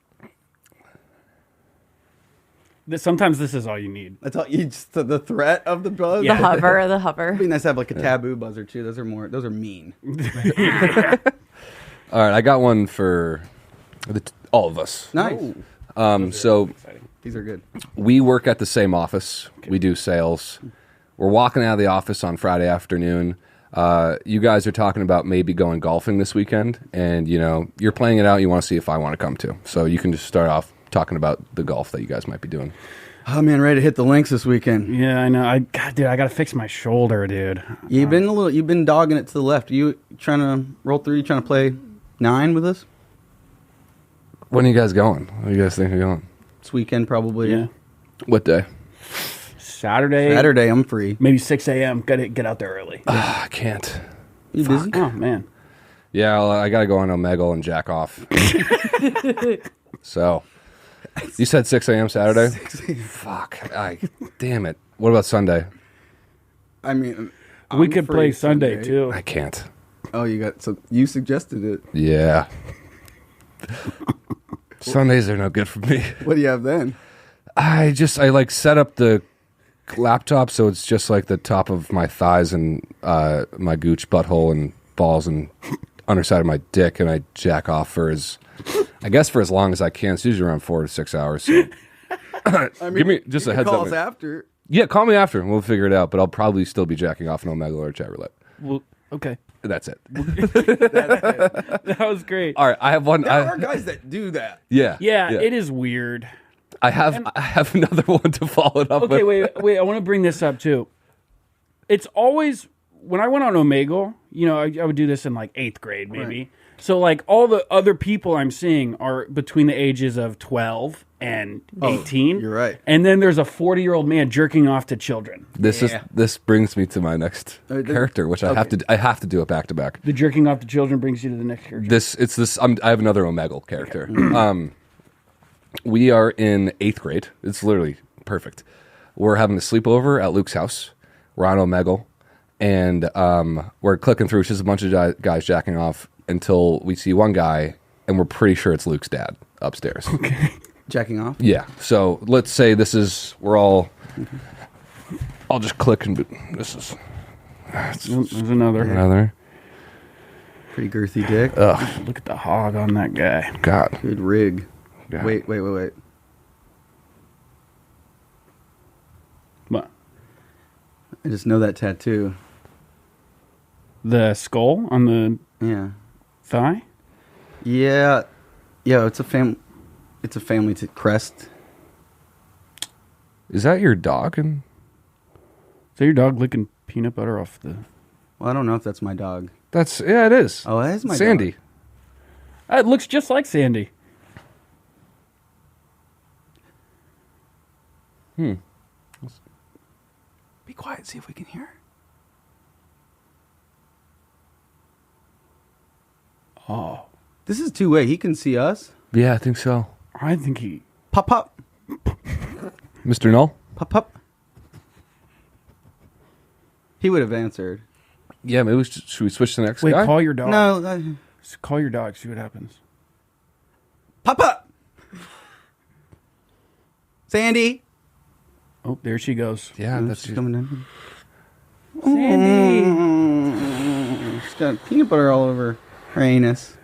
Sometimes this is all you need. That's all. You just the threat of the buzz. Yeah. the hover. It'd be nice to have like a taboo buzzer too. Those are mean. All right, I got one for all of us. Nice. So These are good. we work at the same office. We do sales. We're walking out of the office on Friday afternoon. You guys are talking about maybe going golfing this weekend, and you're playing it out. You want to see if I want to come too. So you can just start off talking about the golf that you guys might be doing. Oh man, ready to hit the links this weekend. Yeah, I know. Dude, I gotta fix my shoulder, dude. You've been dogging it to the left. You trying to roll through? You trying to play 9 with us? When are you guys going? What do you guys think you're going? This weekend probably. Yeah. What day? Saturday, I'm free. maybe 6 a.m. Gotta get out there early. I can't. You busy? Oh man. Yeah, well, I got to go on Omegle and jack off. So, you said 6 a.m. Saturday? 6 a.m. Fuck. Damn it. What about Sunday? I mean, We I'm could free play Sunday too. I can't. Oh, you suggested it. Yeah. Sundays are no good for me. What do you have then? I like set up the laptop so it's just like the top of my thighs and my gooch butthole and balls and underside of my dick, and I jack off for as long as I can. It's usually around 4 to 6 hours. So. Give me just a heads Call up. us after. Yeah, call me after and we'll figure it out, but I'll probably still be jacking off an Omegle or chat roulette. Well, okay. That's it. That was great. All right, I have one. There are guys that do that. Yeah. Yeah, it is weird. I have another one to follow it up Okay, with. wait. I want to bring this up too. It's always when I went on Omegle, I would do this in like 8th grade maybe. Right. So like all the other people I'm seeing are between the ages of 12 and 18. you're right. And then there's a 40-year-old man jerking off to children. This brings me to my next character, which I have to do it back to back. The jerking off to children brings you to the next character. I have another Omegle character. We are in 8th grade. It's literally perfect. We're having a sleepover at Luke's house. We're on Omegle, and we're clicking through. It's just a bunch of guys jacking off until we see one guy, and we're pretty sure it's Luke's dad. upstairs. Jacking off? Yeah. So let's say we're all. I'll just click and this is. There's another. Another. Pretty girthy dick. Ugh. Look at the hog on that guy. God. Good rig. God. Wait. What? I just know that tattoo. The skull on the Yeah. thigh? Yeah. Yeah, it's a family crest. Is that your dog? Is that your dog licking peanut butter off the... Well, I don't know if that's my dog. Yeah, it is. Oh, that is my Sandy. dog. It looks just like Sandy. Be quiet, see if we can hear. Oh. This is two-way. He can see us. Yeah, I think so. I think he... Pop, pop. Mr. Null? Pop, pop. He would have answered. Yeah, maybe should we switch to the next Wait, guy? call your dog. No. Call your dog, see what happens. Pop, pop. Sandy. Oh, there she goes. Yeah, that's She's coming in. Sandy! She's got peanut butter all over her anus.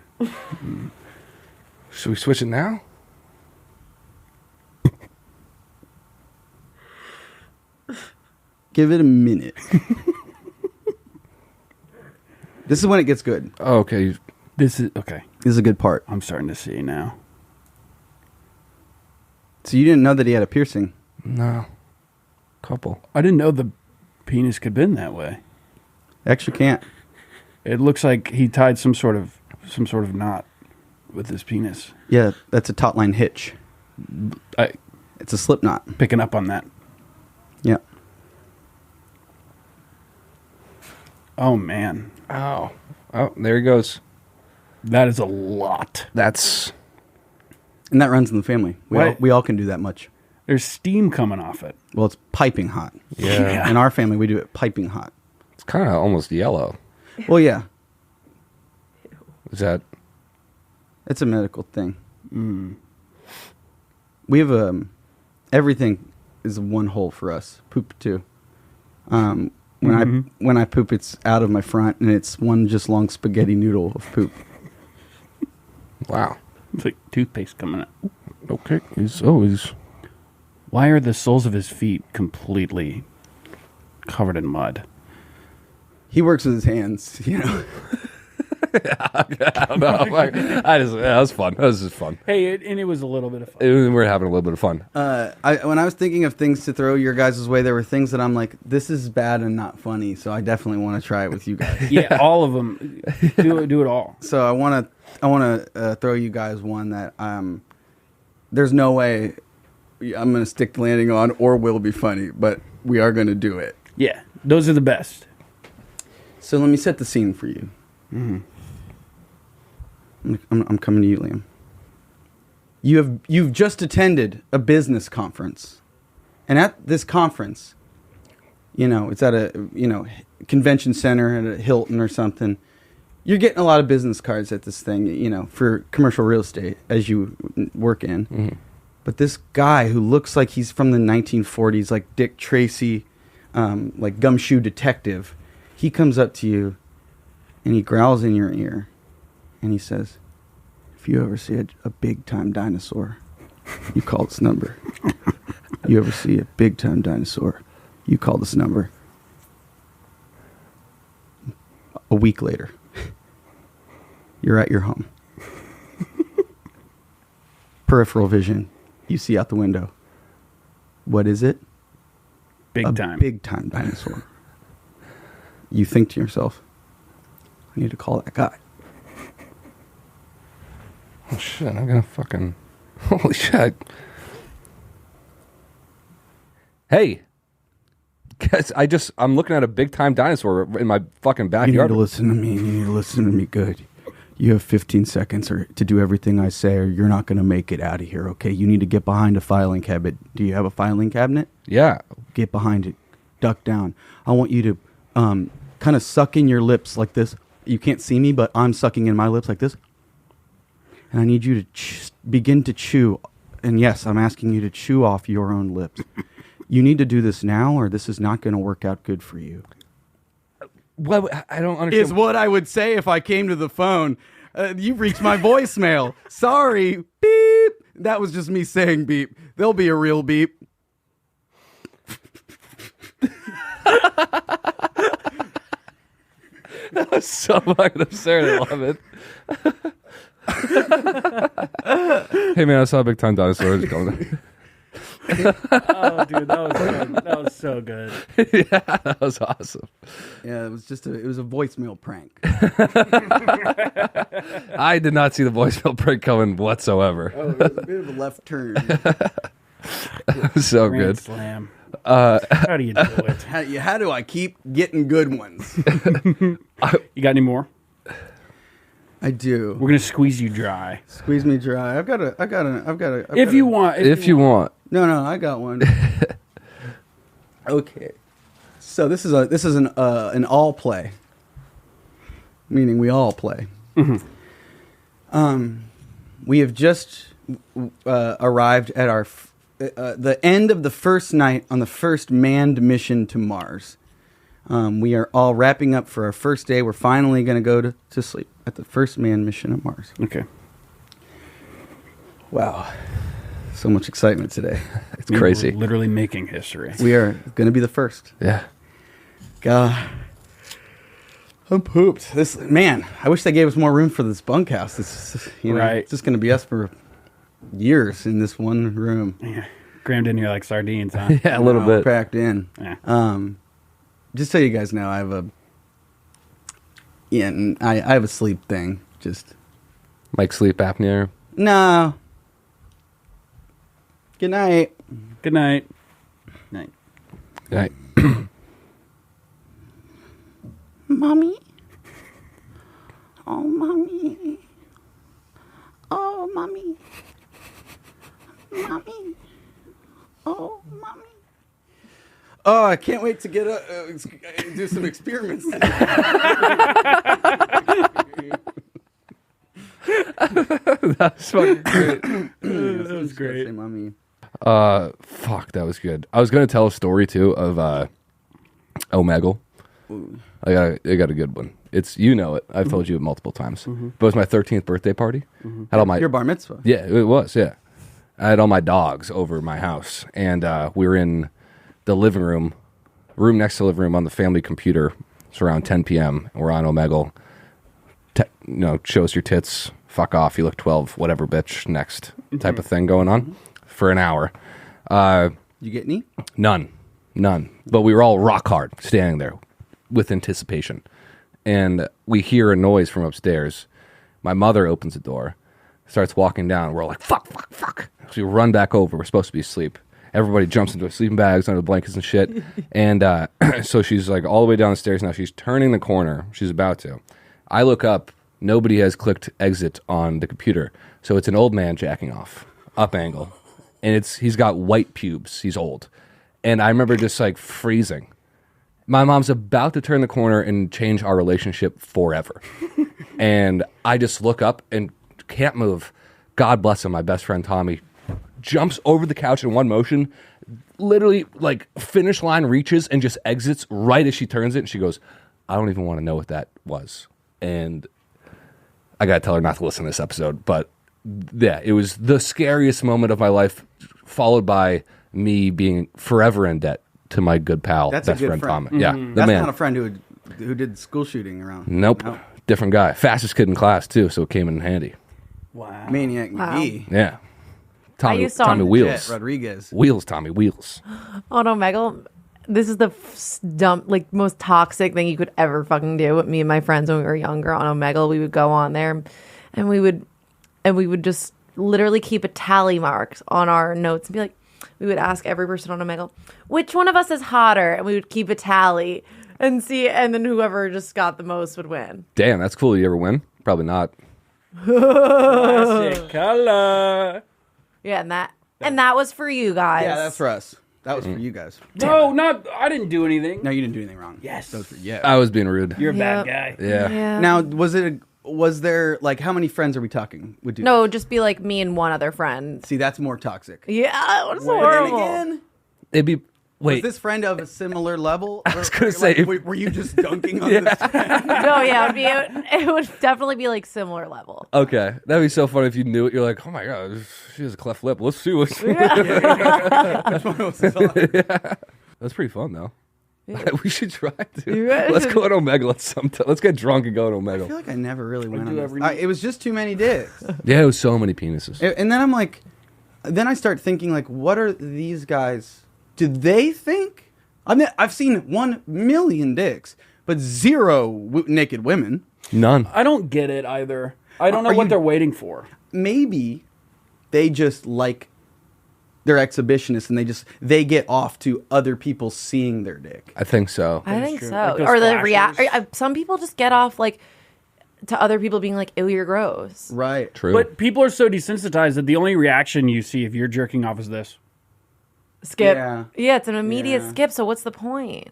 Should we switch it now? Give it a minute. This is when it gets good. Oh, okay. This is... Okay. This is a good part. I'm starting to see now. So you didn't know that he had a piercing? No. Couple. I didn't know the penis could bend that way. Actually can't. It looks like he tied some sort of knot with his penis. Yeah, that's a taut line hitch. It's a slip knot. Picking up on that. Yeah. Oh, man. Oh. Oh, there he goes. That is a lot. That's... And that runs in the family. We all can do that much. There's steam coming off it. Well, it's piping hot. Yeah. In our family, we do it piping hot. It's kind of almost yellow. Well, yeah. Is that... It's a medical thing. We have everything is one hole for us. Poop too. When I poop, it's out of my front, and it's one just long spaghetti noodle of poop. Wow. It's like toothpaste coming out. Okay. He's... Why are the soles of his feet completely covered in mud? He works with his hands, you know. I don't know. That was fun. That was just fun. Hey, and it was a little bit of fun. We're having a little bit of fun. When I was thinking of things to throw your guys' way, there were things that I'm like, this is bad and not funny, so I definitely want to try it with you guys. Yeah, all of them. Do it all. So I want to throw you guys one that there's no way I'm going to stick the landing on or will be funny, but we are going to do it. Yeah, those are the best. So let me set the scene for you. I'm coming to you, Liam. You've just attended a business conference, and at this conference, it's at a convention center at a Hilton or something. You're getting a lot of business cards at this thing, for commercial real estate as you work in. Mm-hmm. But this guy who looks like he's from the 1940s, like Dick Tracy, like gumshoe detective, he comes up to you and he growls in your ear and he says, if you ever see a big-time dinosaur, you call this number. You ever see a big-time dinosaur, you call this number. A week later, you're at your home. Peripheral vision. You see out the window. What is it? Big time. Big-time dinosaur. You think to yourself, I need to call that guy. Oh, shit. I'm going to fucking... Holy shit. Hey. Guys, I'm looking at a big-time dinosaur in my fucking backyard. You need to listen to me. You need to listen to me good. You have 15 seconds to do everything I say, or you're not going to make it out of here, okay? You need to get behind a filing cabinet. Do you have a filing cabinet? Yeah. Get behind it. Duck down. I want you to kind of suck in your lips like this. You can't see me, but I'm sucking in my lips like this. and I need you to begin to chew. And yes, I'm asking you to chew off your own lips. You need to do this now, or this is not going to work out good for you. What? I don't understand. Is what I would say if I came to the phone. You've reached my voicemail. Sorry. Beep. That was just me saying beep. There'll be a real beep. That was so fucking absurd. I love it. Hey man, I saw Big Time Dinosaurs going. Oh, dude, that was good. That was so good. Yeah, that was awesome. Yeah, it was a voicemail prank. I did not see the voicemail break coming whatsoever. Oh, it was a bit of a left turn. So Grand good. Slam. How do you do it? How do I keep getting good ones? You got any more? I do. We're gonna squeeze you dry. Squeeze me dry. I've got a. If you want. If you want. No, I got one. Okay. So this is an all play, meaning we all play. Mm-hmm. We have just arrived at our the end of the first night on the first manned mission to Mars. We are all wrapping up for our first day. We're finally going to go to sleep at the first manned mission on Mars. Okay. Wow. So much excitement today. It's crazy. We're literally making history. We are going to be the first. Yeah. God. I'm pooped. I wish they gave us more room for this bunkhouse. Right. It's just going to be us for years in this one room. Yeah. Crammed in here like sardines, huh? Yeah, a little bit. Packed in. Yeah. Just so you guys know, I have a sleep thing. Just Like sleep apnea. no. Good night. Good night. Night. Right. Mommy. Oh, mommy. Oh, mommy. Mommy. Oh, mommy. Oh, I can't wait to get do some experiments. That's fucking great. That was great. Say, mommy. Fuck, that was good. I was gonna tell a story too of Omegle. I got a good one. It's it. I've told you it multiple times. But it was my 13th birthday party. Had all my Your bar mitzvah. Yeah, it was. Yeah, I had all my dogs over my house, and we were in the living room next to the living room on the family computer. It's around 10 p.m. We're on Omegle. Shows your tits. Fuck off. You look 12. Whatever, bitch. Next type of thing going on for an hour. You get any? None. But we were all rock hard standing there with anticipation. And we hear a noise from upstairs. My mother opens the door, starts walking down. We're all like, fuck. So we run back over. We're supposed to be asleep. Everybody jumps into their sleeping bags, under the blankets and shit. And so she's like all the way down the stairs now. She's turning the corner. She's about to. I look up. Nobody has clicked exit on the computer. So it's an old man jacking off, up angle. And he's got white pubes. He's old. And I remember just like freezing. My mom's about to turn the corner and change our relationship forever. And I just look up and can't move. God bless him, my best friend Tommy jumps over the couch in one motion, literally like finish line reaches and just exits right as she turns it. And she goes, I don't even want to know what that was. And I got to tell her not to listen to this episode. But yeah, it was the scariest moment of my life, followed by me being forever in debt to my good pal, That's best a good friend friend. Tommy. Yeah, That's man. not a friend who did school shooting around. Nope. No. Different guy. Fastest kid in class, too, so it came in handy. Wow. Maniac Wow. McGee. Yeah. Tommy, used to Tommy on- Wheels. Jet Rodriguez. Wheels, Tommy Wheels. Oh no, Omegle. This is the most toxic thing you could ever fucking do. With me and my friends when we were younger on Omegle, we would go on there, and we would just literally keep a tally marks on our notes and be like, we would ask every person on Omegle, which one of us is hotter, and we would keep a tally and see, and then whoever just got the most would win. Damn, that's cool. You ever win? Probably not. Classic color. Yeah, and that was for you guys. Yeah, that's for us. That was for you guys. No, I didn't do anything. No, you didn't do anything wrong. Yes. That was for you. I was being rude. You're a bad Yep. guy. Yeah. Now, was it Was there like how many friends are we talking? Would do No, this? just be like me and one other friend. See, that's more toxic. Yeah, it's But then horrible. again, It'd be was this friend of a similar level? I was gonna say, were you just dunking on this? No, yeah, it would definitely be like similar level. okay. That'd be so funny if you knew it. You're like, oh my god, she has a cleft lip. Let's see what's. That's pretty fun though. We should try to. Let's go to Omegle sometime. Let's get drunk and go to I feel Omegle. like I never really went on do this. every- It was just too many dicks. Yeah, it was so many penises. And then I'm like, then I start thinking like, what are these guys? Do they think? I mean, I've seen 1 million dicks, but 0 naked women. None. I don't get it either. I don't know Are what you- they're waiting for. Maybe they just like they're exhibitionists and they get off to other people seeing their dick. I think so. I think true. so. Like those Or the flashers. some people just get off like to other people being like, "Ew, you're gross." Right. True. But people are so desensitized that the only reaction you see if you're jerking off is this. Skip. Yeah. Yeah, it's an immediate Yeah. skip. So what's the point?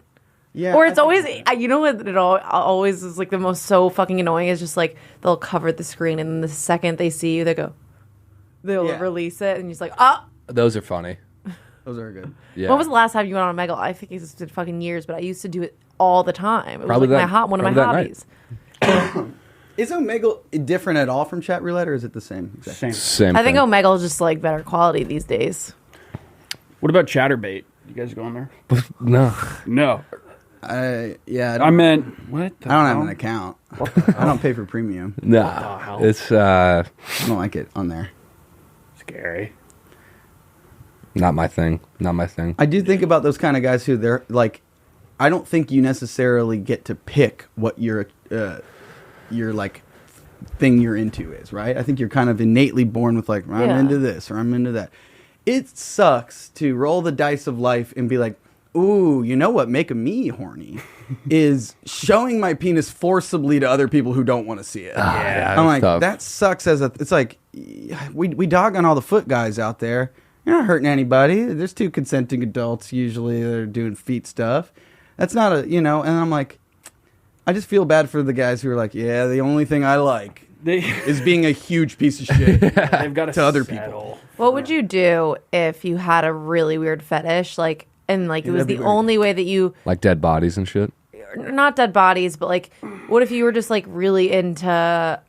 Yeah. Or I it's think always, so. you know what it always is like the most so fucking annoying is just like they'll cover the screen and the second they see you, they'll Yeah. release it and you're just like, oh. Those are funny. Those are good. Yeah. When was the last time you went on Omegle? I think it's been fucking years, but I used to do it all the time. It was Probably like that- one of my probably that hobbies. Is Omegle different at all from Chat Roulette, or is it the same? Exactly. Same. Same. I think thing. Omegle is just like better quality these days. What about Chatterbait? You guys going there? No. No. Yeah. I meant what? The I don't have hell? an account. I don't pay for premium. Nah. hell? It's I don't like it on there. Scary. not my thing. Not my thing. I do think about those kind of guys who they're like, I don't think you necessarily get to pick what your like thing you're into is, right? I think you're kind of innately born with like, I'm Yeah. into this or I'm into that. It sucks to roll the dice of life and be like, ooh, you know what making me horny is showing my penis forcibly to other people who don't want to see it. Yeah, I'm like, tough. that sucks it's like, we dog on all the foot guys out there. You're not hurting anybody. There's 2 consenting adults usually that are doing feet stuff. That's not and I'm like, I just feel bad for the guys who are like, yeah, the only thing I like They is being a huge piece of shit. they've got To other settle. What would you do if you had a really weird fetish, like, and like it was that'd be the weird. only way that you, Like dead bodies and shit. not dead bodies, but like, what if you were just like really into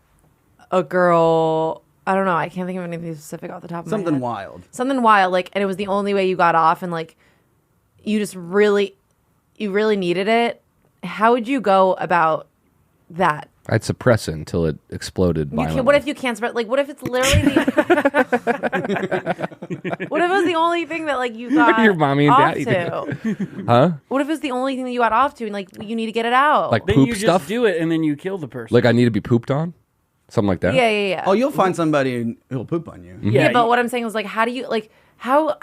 a girl? I don't know. I can't think of anything specific off the top of my Something head. wild. Something wild, like, and it was the only way you got off, and like, you really needed it. How would you go about that? I'd suppress it until it exploded You violently. can, what if you can't spread? Like, what if it's literally the? What if it was the only thing that like you got Your mommy and off daddy to? Huh? What if it's the only thing that you got off to, and like you need to get it out? Like Then poop you just stuff? do it and then you kill the person. Like I need to be pooped on? Something like that? yeah. Oh, you'll find somebody who'll poop on you. Yeah, but you- what I'm saying is like, how do you like how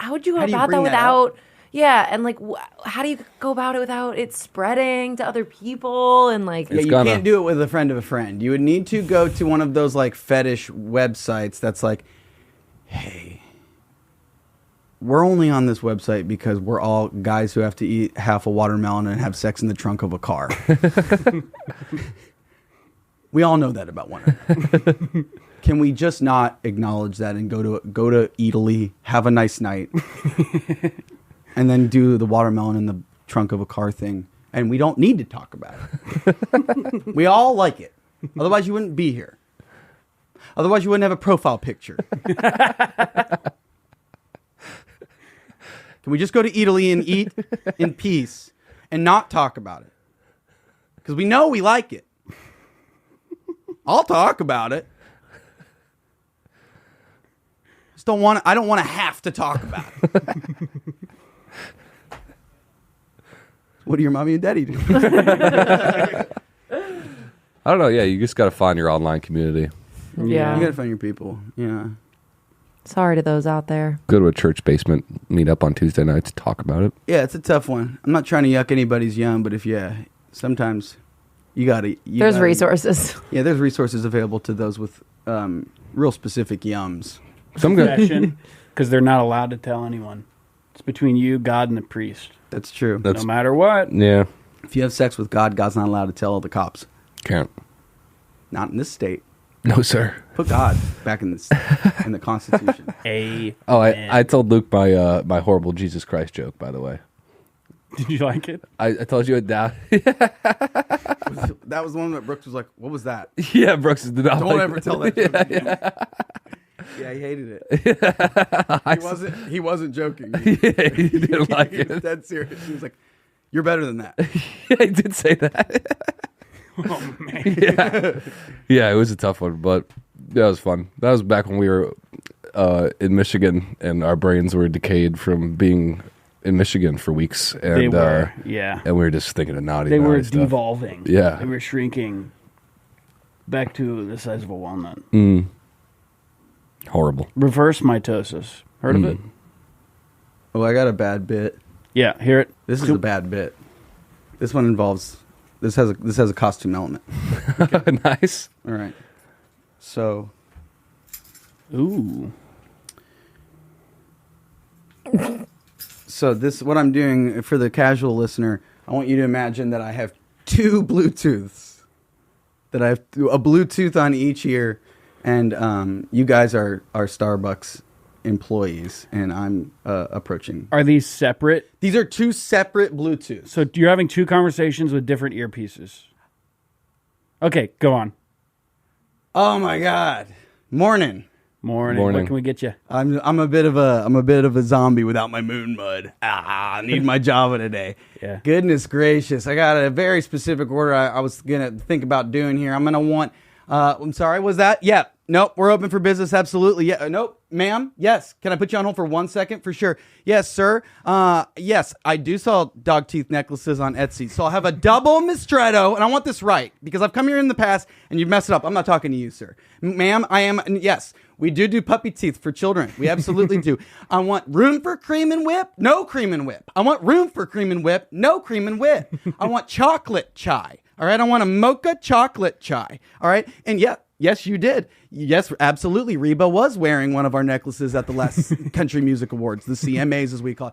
would you go How do you about that bring that without? Yeah, and like, how do you go about it without it spreading to other people and like? Yeah, It's you gonna- can't do it with a friend of a friend. You would need to go to one of those like fetish websites that's like, hey, we're only on this website because we're all guys who have to eat half a watermelon and have sex in the trunk of a car. We all know that about one another. Can we just not acknowledge that and go to Italy, have a nice night, and then do the watermelon in the trunk of a car thing? And we don't need to talk about it. We all like it. Otherwise, you wouldn't be here. Otherwise, you wouldn't have a profile picture. Can we just go to Italy and eat in peace and not talk about it? Because we know we like it. I'll talk about it. Just don't want. I don't want to have to talk about it. What do your mommy and daddy do? I don't know. Yeah, you just got to find your online community. Yeah. You gotta find your people. Yeah. Sorry to those out there. Go to a church basement, meet up on Tuesday night to talk about it. Yeah, it's a tough one. I'm not trying to yuck anybody's yum, but sometimes you gotta. There's resources. Yeah, there's resources available to those with real specific yums. Some good. Confession, because they're not allowed to tell anyone. It's between you, God, and the priest. That's true. That's No matter what. yeah. If you have sex with God, God's not allowed to tell all the cops. Can't. Not in this state. No, sir. Put God back in this in the Constitution. Oh, I told Luke my horrible Jesus Christ joke, by the way. Did you like it? I told you it down. That was the one that Brooks was like, "What was that?" Yeah, Brooks did not. Don't ever tell that joke again. Yeah, he hated it. He wasn't joking. He didn't like He was it. dead serious. He was like, "You're better than that." Yeah, he did say that. Oh man. Yeah, it was a tough one, but that was fun. That was back when we were in Michigan and our brains were decayed from being in Michigan for weeks. And They were, yeah. and we were just thinking of naughty. They were stuff. devolving. Yeah. They were shrinking back to the size of a walnut. Horrible. Reverse mitosis. Heard of it? Oh, I got a bad bit. Yeah, hear it. This is a bad bit. This one involves. This has a costume element. Nice. All right. So. Ooh. So this what I'm doing for the casual listener. I want you to imagine that I have two Bluetooths. That I have a Bluetooth on each ear, and you guys are Starbucks employees, and I'm approaching. Are these separate? These are two separate Bluetooths. So you're having two conversations with different earpieces. Okay, go on. Oh my God! Morning. Morning. What can we get you? I'm a bit of a zombie without my moon mud. I need my Java today. Yeah. Goodness gracious! I got a very specific order I was gonna think about doing here. I'm gonna want. I'm sorry. Was that? Yeah. Nope. We're open for business. Absolutely. Yeah. Nope. Ma'am. Yes. Can I put you on hold for 1 second? For sure. Yes, sir. Yes. I do sell dog teeth necklaces on Etsy. So I'll have a double mistretto, and I want this right because I've come here in the past and you've messed it up. I'm not talking to you, sir. Ma'am, I am. Yes. We do puppy teeth for children. We absolutely do. I want room for cream and whip, no cream and whip. I want room for cream and whip, no cream and whip. I want chocolate chai. All right. I want a mocha chocolate chai. All right. And yeah. Yes, you did. Yes, absolutely. Reba was wearing one of our necklaces at the last Country Music Awards, the CMAs as we call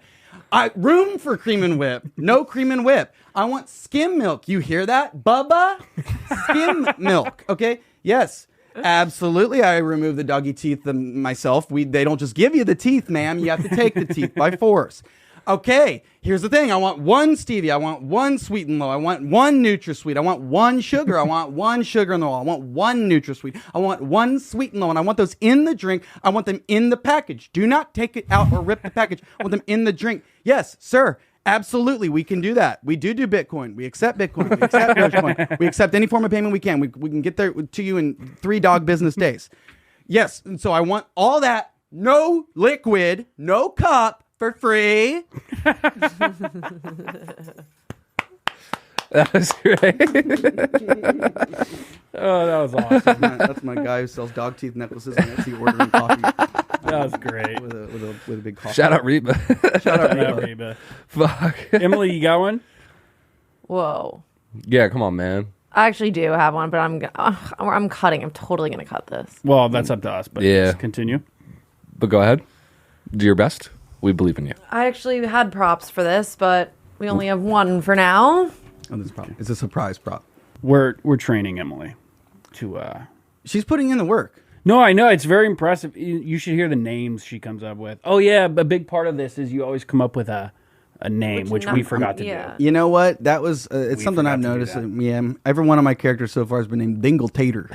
it. Room for cream and whip, no cream and whip. I want skim milk. You hear that, Bubba? Skim milk. Okay. Yes. Absolutely. I remove the doggy teeth myself. They don't just give you the teeth, ma'am. You have to take the teeth by force. Okay, here's the thing. I want one stevia. I want one sweet and low. I want one NutraSweet. I want one sugar. I want one sugar in the low. I want one NutraSweet. I want one sweet and low. And I want those in the drink. I want them in the package. Do not take it out or rip the package. I want them in the drink. Yes, sir. Absolutely. We can do that. We do Bitcoin. We accept Bitcoin. We accept Dogecoin. We accept any form of payment we can. We can get there to you in 3 dog business days. Yes. And so I want all that. No liquid. No cup. For free. That was great. Oh, that was awesome. That's my guy who sells dog teeth necklaces and Etsy ordering coffee That was great. with a big coffee. Shout out Reba. Shout out Reba. Fuck. Emily, you got one? Whoa. Yeah, come on, man. I actually do have one, but I'm cutting. I'm totally gonna cut this. Well, that's up to us, but Yeah. let's continue. But go ahead. Do your best. We believe in you. I actually had props for this, but we only have one for now. Oh, this problem. It's a surprise prop. We're training Emily to She's putting in the work. No, I know. It's very impressive. You should hear the names she comes up with. Oh, yeah. A big part of this is you always come up with a name, which we forgot to do. You know what? That was it's We something I've forgot to do noticed. that. Yeah, every one of my characters so far has been named Dingle Tater.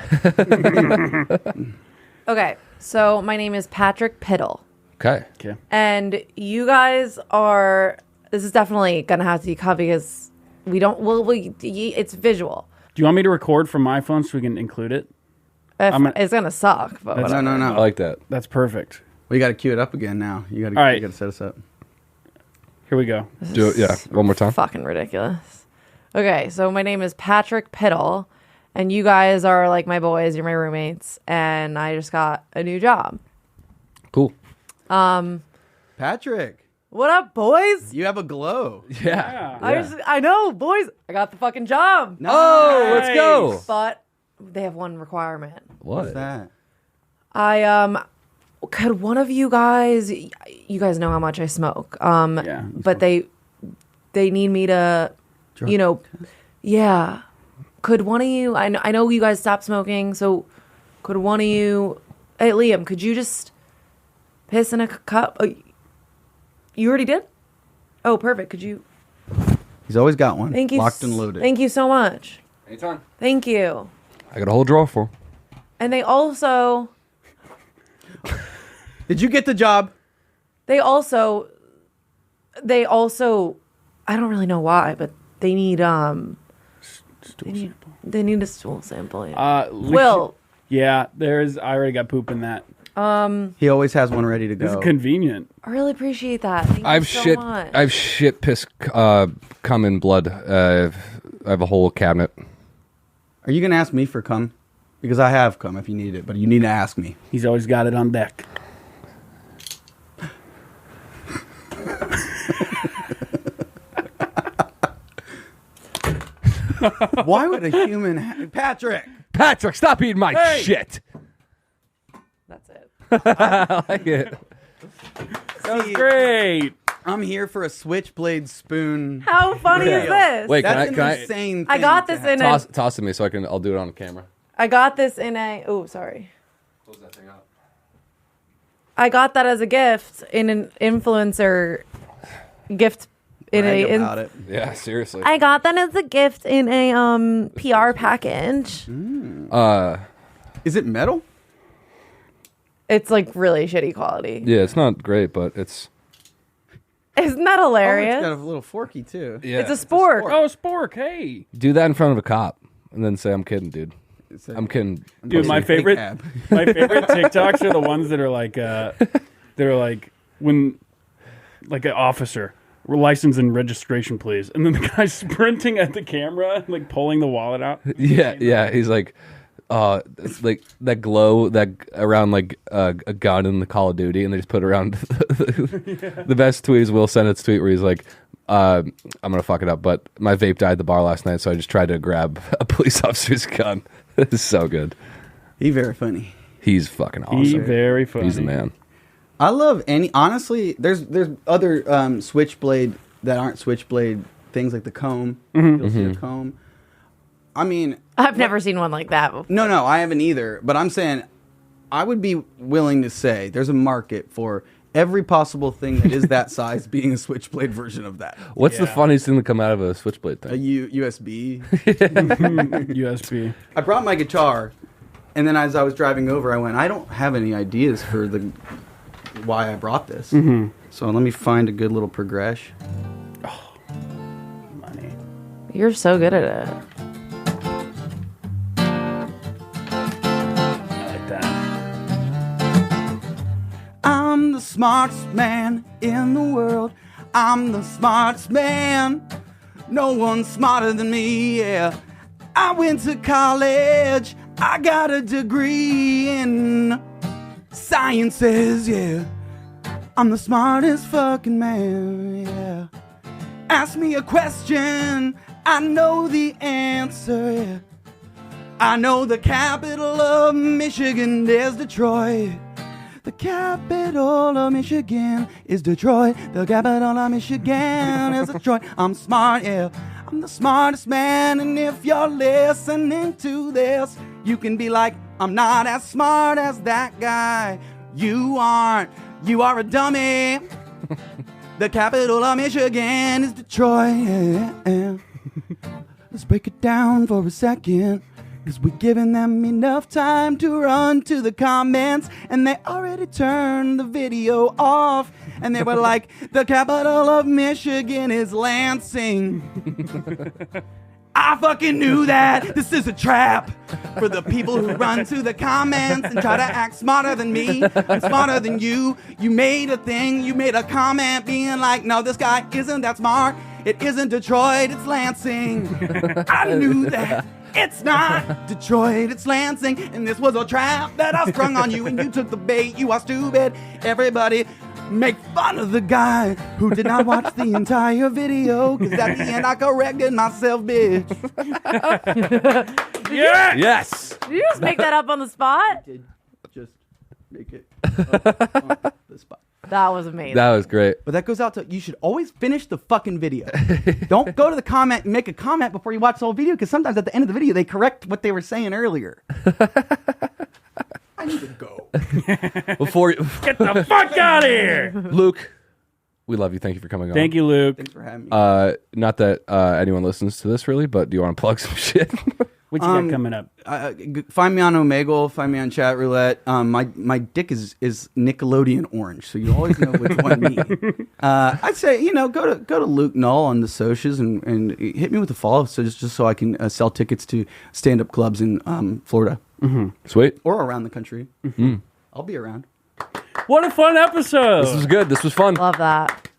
Okay, so my name is Patrick Piddle. Okay. Okay. And you guys are, this is definitely going to have to be cut because it's visual. Do you want me to record from my phone so we can include it? It's going to suck, but whatever. No. I like that. That's perfect. We got to cue it up again now. You got All right. to set us up. Here we go. Do it. Yeah. One more time. Fucking ridiculous. Okay, so my name is Patrick Piddle, and you guys are like my boys, you're my roommates, and I just got a new job. Cool. Patrick, What up, boys? you have a glow. Yeah. I know, boys. I got the fucking job. Oh, let's go. But they have one requirement. What's that? Could one of you guys know how much I smoke. Yeah. But they need me to, Drug yeah. could one of you? I know you guys stopped smoking, so could one of you? Hey, Liam, could you just piss in a cup? Oh, you already did? Oh, perfect. Could you? He's always got one. Thank you. Locked and loaded. Thank you so much. Anytime. Thank you. I got a whole drawer for him. And they also. Did you get the job? They also. I don't really know why, but they need They need a stool sample. Yeah. Will. Yeah, I already got poop in that. He always has one ready to This go. is convenient. I really appreciate that. Thank you I've so much. I've shit, piss, cum, and blood. I have a whole cabinet. Are you going to ask me for cum? Because I have cum if you need it, but you need to ask me. He's always got it on deck. Why would a human... Patrick! Patrick, stop eating my Hey! shit. That's it. I like it. That was great. I'm here for a switchblade spoon. How funny is this? Wait, That's can an I insane I thing got to this have. in toss a. toss it to me so I'll do it on camera. I got this in a. Oh, sorry. Close that thing up. I got that as a gift in an influencer gift. Brag about it. Yeah, seriously. I got that as a gift in a PR package. Is it metal? It's like really shitty quality. Yeah, it's not great, but it's Isn't that Oh, hilarious? it's got a little forky, too. yeah. It's a spork. Oh, spork. Hey. Do that in front of a cop and then say I'm kidding, dude. It's a- I'm kidding. Dude, my Big favorite cab. my favorite TikToks are the ones that are like when like an officer, license and registration please. And then the guy's sprinting at the camera, like pulling the wallet out. Yeah. He's like, it's like that glow that around like a gun in the Call of Duty, and they just put it around. The best tweet is Will Sennett's tweet where he's like, I'm gonna fuck it up, but my vape died at the bar last night, so I just tried to grab a police officer's gun. This is so good. He's very funny. He's fucking awesome. He's very funny. He's the man. I love any... Honestly, there's other switchblade that aren't switchblade things like the comb. You'll see a comb. I mean... I've never seen one like that before. No, I haven't either. But I'm saying I would be willing to say there's a market for every possible thing that is that size being a switchblade version of that. What's the Yeah. funniest thing to come out of a switchblade A thing? USB. USB. I brought my guitar, and then as I was driving over, I went, I don't have any ideas for why I brought this. So let me find a good little progression. Money. You're so good at it. I like that. I'm the smartest man in the world. I'm the smartest man. No one's smarter than me, yeah. I went to college. I got a degree in sciences, yeah. I'm the smartest fucking man, yeah. Ask me a question, I know the answer, yeah. I know the capital of Michigan is Detroit. The capital of Michigan is Detroit. The capital of Michigan is Detroit. I'm smart, yeah. I'm the smartest man. And if you're listening to this, you can be like, I'm not as smart as that guy. You aren't. You are a dummy. The capital of Michigan is Detroit. Yeah. Let's break it down for a second. Cause we're giving them enough time to run to the comments, and they already turned the video off, and they were like, the capital of Michigan is Lansing. I fucking knew that. This is a trap for the people who run to the comments and try to act smarter than me and smarter than you. You made a thing, you made a comment being like, no, this guy isn't that smart. It isn't Detroit, it's Lansing. I knew that. It's not Detroit, it's Lansing. And this was a trap that I sprung on you, and you took the bait. You are stupid. Everybody make fun of the guy who did not watch the entire video, because at the end I corrected myself, bitch. Yeah. Yes. Did you just make that up on the spot? Did just make it up on the spot. That was amazing. That was great. But that goes out to, you should always finish the fucking video. Don't go to the comment and make a comment before you watch the whole video, because sometimes at the end of the video, they correct what they were saying earlier. I need to go. Before Get the fuck out of here. Luke, we love you. Thank you for coming on. Thank you, Luke. Thanks for having me. Not that anyone listens to this really, but do you want to plug some shit? What you got coming up? Find me on Omegle. Find me on Chat Roulette. My dick is Nickelodeon orange, so you always know which one me. I'd say go to Luke Null on the socials and hit me with a follow, so just so I can sell tickets to stand up clubs in Florida. Mm-hmm. Sweet. Or around the country. Mm-hmm. I'll be around. What a fun episode. This was good. This was fun. Love that.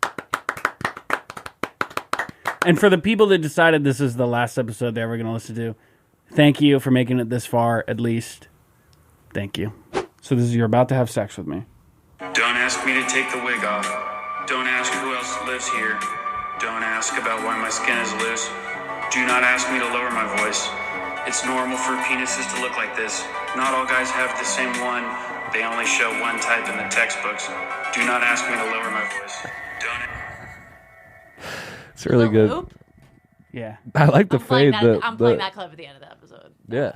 And for the people that decided this is the last episode they're ever going to listen to, thank you for making it this far, at least. Thank you. So this is, you're about to have sex with me. Don't ask me to take the wig off. Don't ask who else lives here. Don't ask about why my skin is loose. Do not ask me to lower my voice. It's normal for penises to look like this. Not all guys have the same one. They only show one type in the textbooks. Do not ask me to lower my voice. Don't. It's really good. Loop? Yeah. I like the I'm playing fade. that, I'm playing that clip at the end of the episode. Yeah.